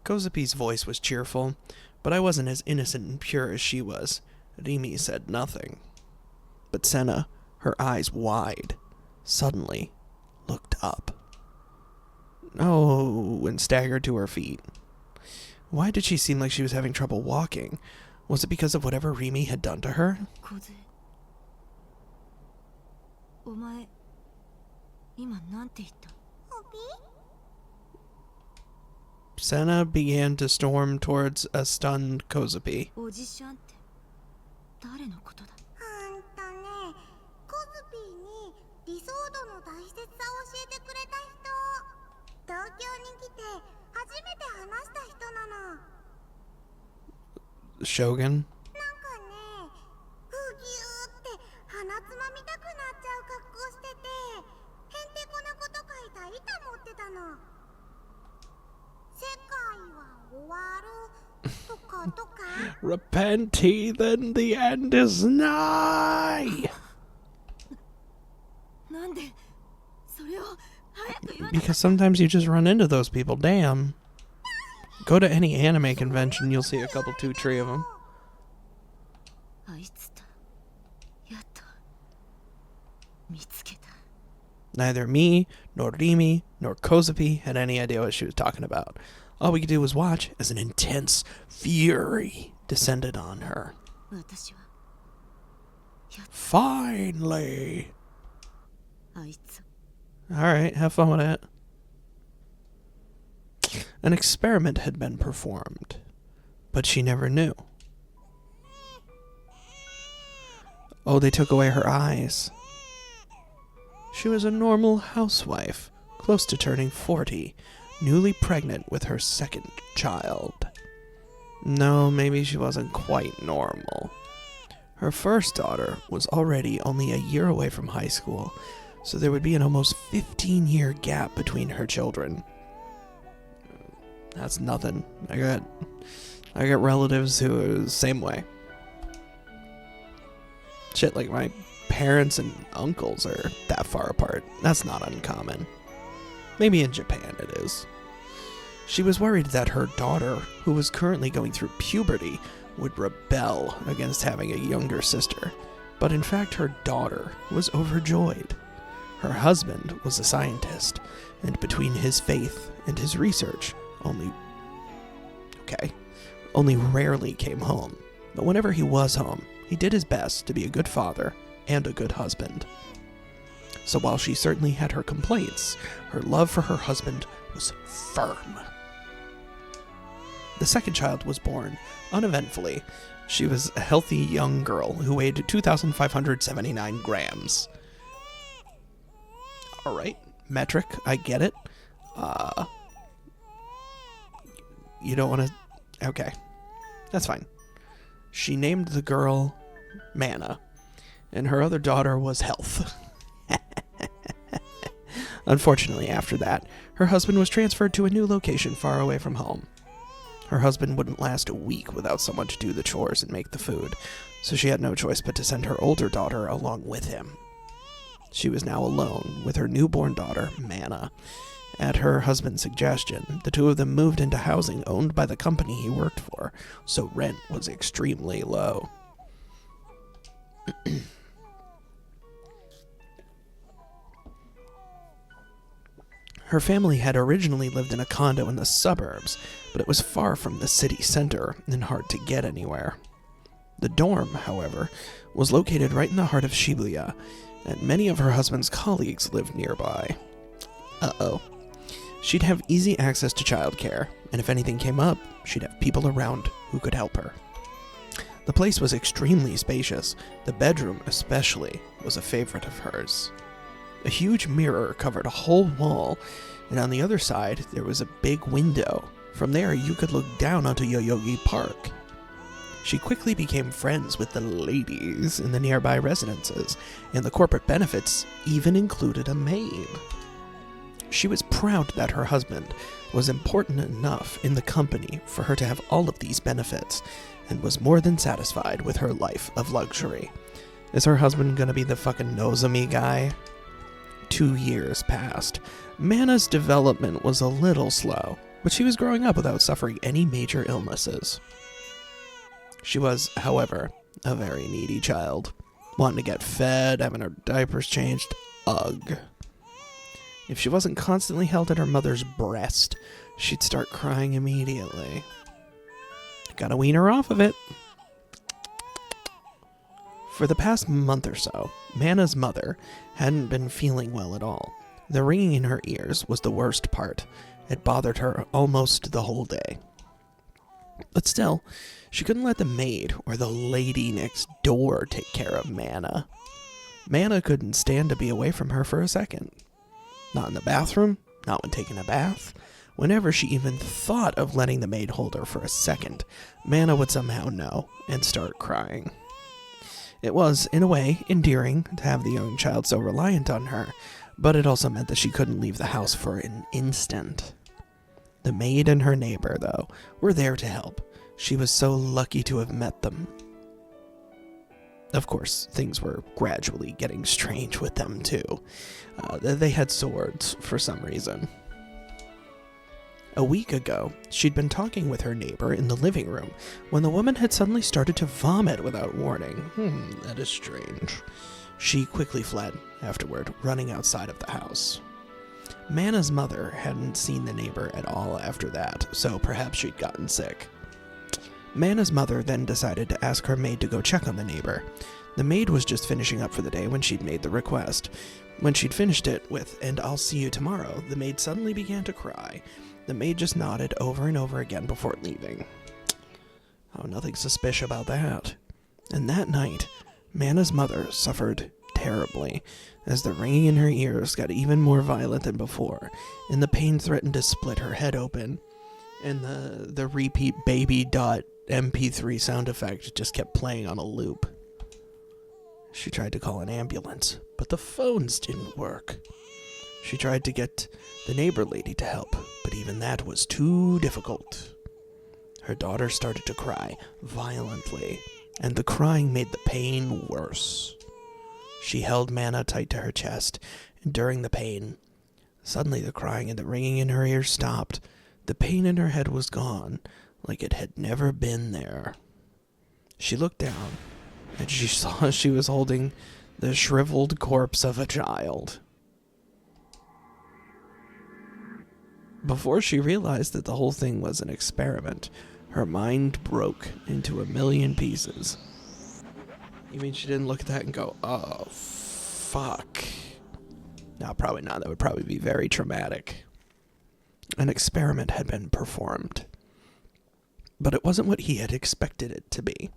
Kozapi's voice was cheerful, but I wasn't as innocent and pure as she was. Rimi said nothing. But Senna, her eyes wide, suddenly looked up. Oh, and staggered to her feet. Why did she seem like she was having trouble walking? Was it because of whatever Rimi had done to her? 小杖お前今なんて言った？ Senna began to storm towards a stunned Kozapi. おじしゃんって誰のことだ？あんたね、コズピーに理想度の大切さを教えてくれた人。東京に来て初めて話した人なの。 Shogun? なんかね、ふぎゅーって鼻つまみたくなっちゃう格好してて、へんてこなこと書いた板持ってたの。世界は終わるとかとか。Repent heathen, the end is nigh! なんでそれを早く言わな Because sometimes you just run into those people, damn. Go to any anime convention, you'll see a couple, 2, 3 of them. あいつだやっと見つけた。 Neither me, nor Rimi, nor Kozapi had any idea what she was talking about. All we could do was watch as an intense fury descended on her. 私は Finally! あいつ Alright, have fun with it. An experiment had been performed, but she never knew. Oh, they took away her eyes. She was a normal housewife, close to turning 40, newly pregnant with her second child. No, maybe she wasn't quite normal. Her first daughter was already only a year away from high school, so there would be an almost 15-year gap between her children. That's nothing. I got relatives who are the same way. Shit, like my parents and uncles are that far apart. That's not uncommon. Maybe in Japan it is. She was worried that her daughter, who was currently going through puberty, would rebel against having a younger sister. But in fact, her daughter was overjoyed. Her husband was a scientist, and between his faith and his research, only rarely came home. But whenever he was home, he did his best to be a good father and a good husband. So while she certainly had her complaints, her love for her husband was firm. The second child was born uneventfully. She was a healthy young girl who weighed 2,579 grams. Alright, metric, I get it. You don't want to... Okay, that's fine. She named the girl Mana, and her other daughter was Health. Unfortunately, after that, her husband was transferred to a new location far away from home. Her husband wouldn't last a week without someone to do the chores and make the food, so she had no choice but to send her older daughter along with him. She was now alone with her newborn daughter, Mana. At her husband's suggestion, the two of them moved into housing owned by the company he worked for, so rent was extremely low. Her family had originally lived in a condo in the suburbs, but it was far from the city center and hard to get anywhere. The dorm, however, was located right in the heart of Shibuya, and many of her husband's colleagues lived nearby. Uh-oh. She'd have easy access to childcare, and if anything came up, she'd have people around who could help her. The place was extremely spacious. The bedroom, especially, was a favorite of hers. A huge mirror covered a whole wall, and on the other side, there was a big window. From there, you could look down onto Yoyogi Park. She quickly became friends with the ladies in the nearby residences, and the corporate benefits even included a maid. She was proud that her husband was important enough in the company for her to have all of these benefits, and was more than satisfied with her life of luxury. Is her husband gonna be the fucking Nozomi guy? 2 years passed. Mana's development was a little slow, but she was growing up without suffering any major illnesses. She was, however, a very needy child, wanting to get fed, having her diapers changed. Ugh. If she wasn't constantly held at her mother's breast, she'd start crying immediately. Gotta wean her off of it. For the past month or so, Mana's mother hadn't been feeling well at all. The ringing in her ears was the worst part. It bothered her almost the whole day. But still, she couldn't let the maid or the lady next door take care of Mana. Mana couldn't stand to be away from her for a second. Not in the bathroom, not when taking a bath. Whenever she even thought of letting the maid hold her for a second, Mana would somehow know and start crying. It was, in a way, endearing to have the young child so reliant on her, but it also meant that she couldn't leave the house for an instant. The maid and her neighbor, though, were there to help. She was so lucky to have met them. Of course, things were gradually getting strange with them, too. They had swords, for some reason. A week ago, she'd been talking with her neighbor in the living room when the woman had suddenly started to vomit without warning. That is strange. She quickly fled afterward, running outside of the house. Mana's mother hadn't seen the neighbor at all after that, so perhaps she'd gotten sick. Mana's mother then decided to ask her maid to go check on the neighbor. The maid was just finishing up for the day when she'd made the request. When she'd finished it with, "And I'll see you tomorrow," the maid suddenly began to cry. The maid just nodded over and over again before leaving. Oh, nothing suspicious about that. And that night, Mana's mother suffered terribly, as the ringing in her ears got even more violent than before, and the pain threatened to split her head open, and the repeat baby.mp3 sound effect just kept playing on a loop. She tried to call an ambulance, but the phones didn't work. She tried to get the neighbor lady to help, but even that was too difficult. Her daughter started to cry violently, and the crying made the pain worse. She held Mana tight to her chest, and during the pain, suddenly the crying and the ringing in her ears stopped. The pain in her head was gone, like it had never been there. She looked down, and she saw she was holding the shriveled corpse of a child. Before she realized that the whole thing was an experiment, her mind broke into a million pieces. You mean she didn't look at that and go, "Oh, fuck"? No, probably not. That would probably be very traumatic. An experiment had been performed, but it wasn't what he had expected it to be.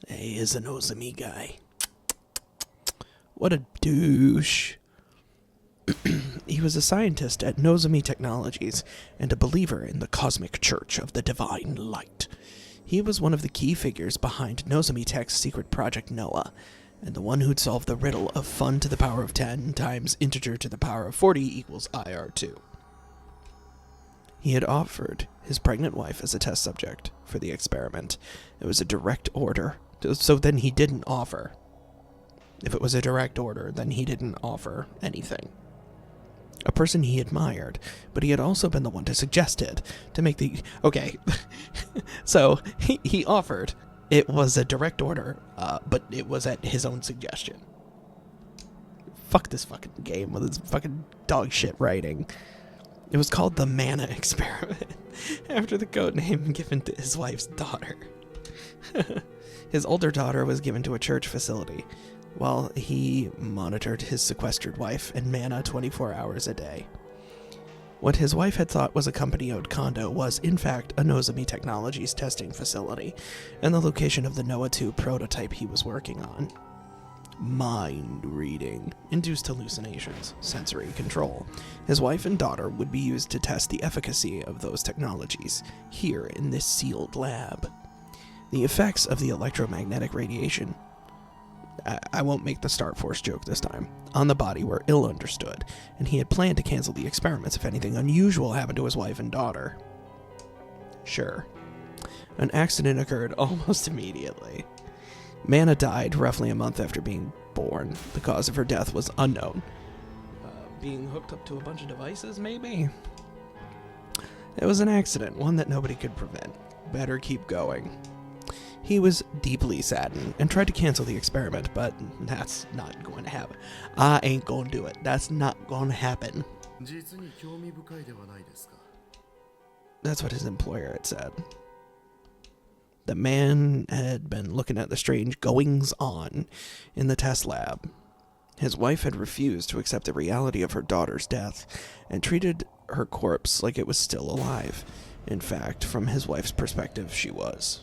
He is an Nozomi guy. What a douche. He was a scientist at Nozomi Technologies and a believer in the cosmic church of the divine light. He was one of the key figures behind Nozomi Tech's secret project Noah, and the one who'd solve the riddle of fun to the power of 10 times integer to the power of 40 equals IR2. He had offered his pregnant wife as a test subject for the experiment. It was a direct order, so then he didn't offer. If it was a direct order, then he didn't offer anything. A person he admired, but he had also been the one to suggest it, to make the... Okay, so he offered. It was a direct order, but it was at his own suggestion. Fuck this fucking game with its fucking dog shit writing. It was called the Mana Experiment, after the code name given to his wife's daughter. His older daughter was given to a church facility, while he monitored his sequestered wife and Mana 24 hours a day. What his wife had thought was a company-owned condo was, in fact, a Nozomi Technologies testing facility, and the location of the Noah 2 prototype he was working on. mind reading, induced hallucinations, sensory control. His wife and daughter would be used to test the efficacy of those technologies here in this sealed lab. The effects of the electromagnetic radiation, I won't make the Star Force joke this time, on the body were ill understood, and he had planned to cancel the experiments if anything unusual happened to his wife and daughter. Sure. An accident occurred almost immediately. Mana died roughly a month after being born. The cause of her death was unknown. Being hooked up to a bunch of devices, maybe? It was an accident, one that nobody could prevent. Better keep going. He was deeply saddened and tried to cancel the experiment, but that's not going to happen. I ain't going to do it. That's not going to happen. That's what his employer had said. The man had been looking at the strange goings-on in the test lab. His wife had refused to accept the reality of her daughter's death and treated her corpse like it was still alive. In fact, from his wife's perspective, she was.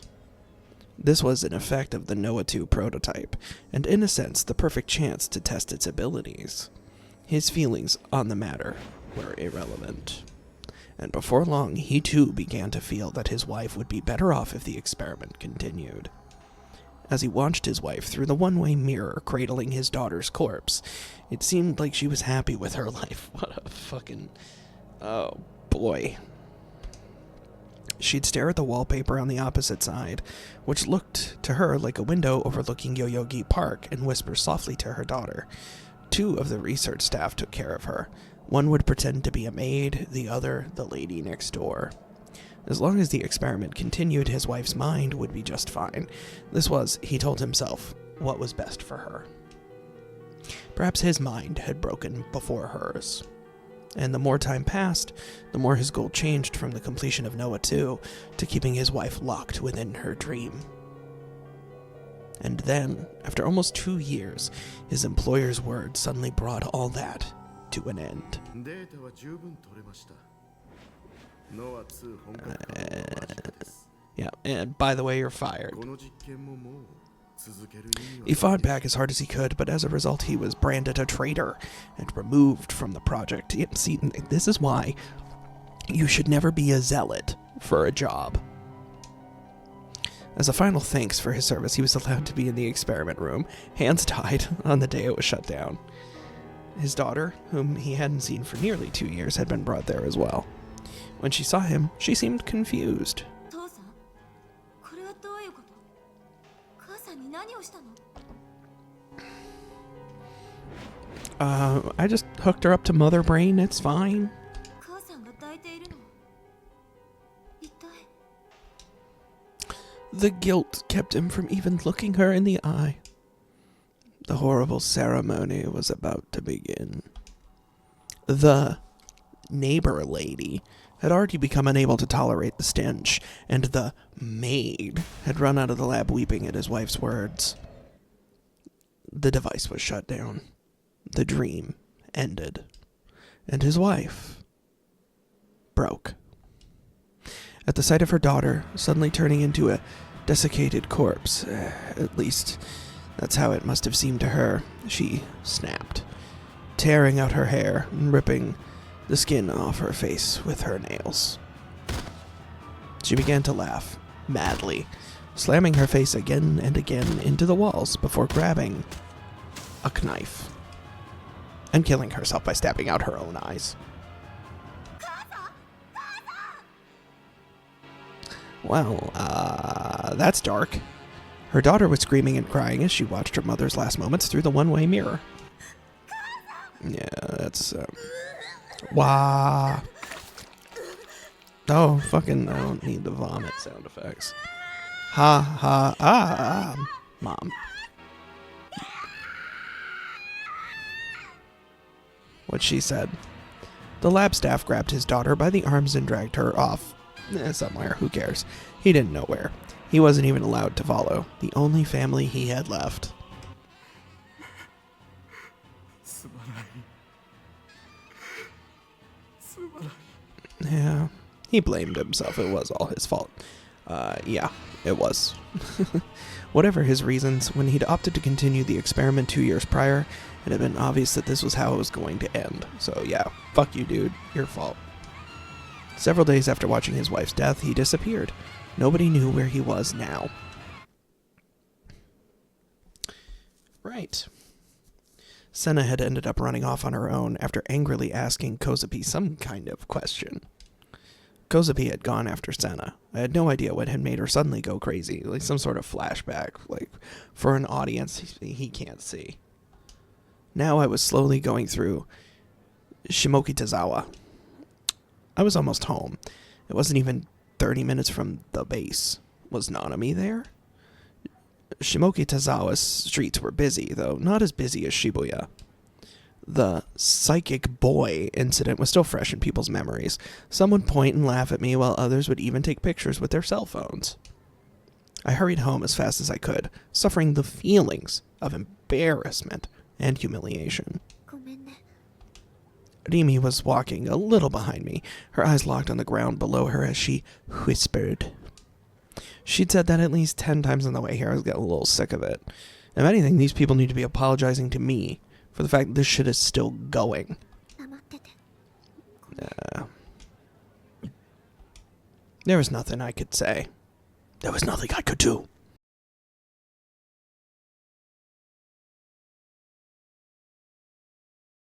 This was an effect of the Noah 2 prototype, and in a sense, the perfect chance to test its abilities. His feelings on the matter were irrelevant. And before long, he too began to feel that his wife would be better off if the experiment continued. As he watched his wife through the one-way mirror cradling his daughter's corpse, it seemed like she was happy with her life. What a fucking... oh, boy. She'd stare at the wallpaper on the opposite side, which looked to her like a window overlooking Yoyogi Park, and whisper softly to her daughter. 2 of the research staff took care of her. One would pretend to be a maid, the other the lady next door. As long as the experiment continued, his wife's mind would be just fine. This was, he told himself, what was best for her. Perhaps his mind had broken before hers. And the more time passed, the more his goal changed from the completion of Noah 2 to keeping his wife locked within her dream. And then, after almost 2 years, his employer's words suddenly brought all that to an end. Yeah, and by the way, you're fired. He fought back as hard as he could, but as a result, he was branded a traitor and removed from the project. See, this is why you should never be a zealot for a job. As a final thanks for his service, he was allowed to be in the experiment room, hands tied, on the day it was shut down. His daughter, whom he hadn't seen for nearly 2 years, had been brought there as well. When she saw him, she seemed confused. I just hooked her up to Mother Brain, it's fine. The guilt kept him from even looking her in the eye. The horrible ceremony was about to begin. The neighbor lady had already become unable to tolerate the stench, and the maid had run out of the lab weeping at his wife's words. The device was shut down. The dream ended. And his wife broke. At the sight of her daughter suddenly turning into a desiccated corpse, at least that's how it must have seemed to her, she snapped, tearing out her hair and ripping the skin off her face with her nails. She began to laugh, madly, slamming her face again and again into the walls before grabbing a knife and killing herself by stabbing out her own eyes. Well, that's dark. Her daughter was screaming and crying as she watched her mother's last moments through the one-way mirror. Yeah, that's, wah. Oh, fucking, I don't need the vomit sound effects. Ha, ha, Mom. What she said. The lab staff grabbed his daughter by the arms and dragged her off. Somewhere, who cares? He didn't know where. He wasn't even allowed to follow. The only family he had left. Yeah, he blamed himself. It was all his fault. Yeah. It was. Whatever his reasons, when he'd opted to continue the experiment 2 years prior, it had been obvious that this was how it was going to end. So yeah, fuck you, dude. Your fault. Several days after watching his wife's death, he disappeared. Nobody knew where he was now. Right. Senna had ended up running off on her own after angrily asking Kozapi some kind of question. Kozapi had gone after Senna. I had no idea what had made her suddenly go crazy, like some sort of flashback, like for an audience he can't see. Now I was slowly going through Shimokitazawa. I was almost home. It wasn't even 30 minutes from the base. Was Nanami there? Shimokitazawa's streets were busy, though not as busy as Shibuya. The psychic boy incident was still fresh in people's memories. Some would point and laugh at me, while others would even take pictures with their cell phones. I hurried home as fast as I could, suffering the feelings of embarrassment and humiliation. ごめんね。 Rimi was walking a little behind me, her eyes locked on the ground below her as she whispered. She'd said that at least 10 times on the way here. I was getting a little sick of it. If anything, these people need to be apologizing to me for the fact that this shit is still going. 黙ってて。 There was nothing I could say. There was nothing I could do.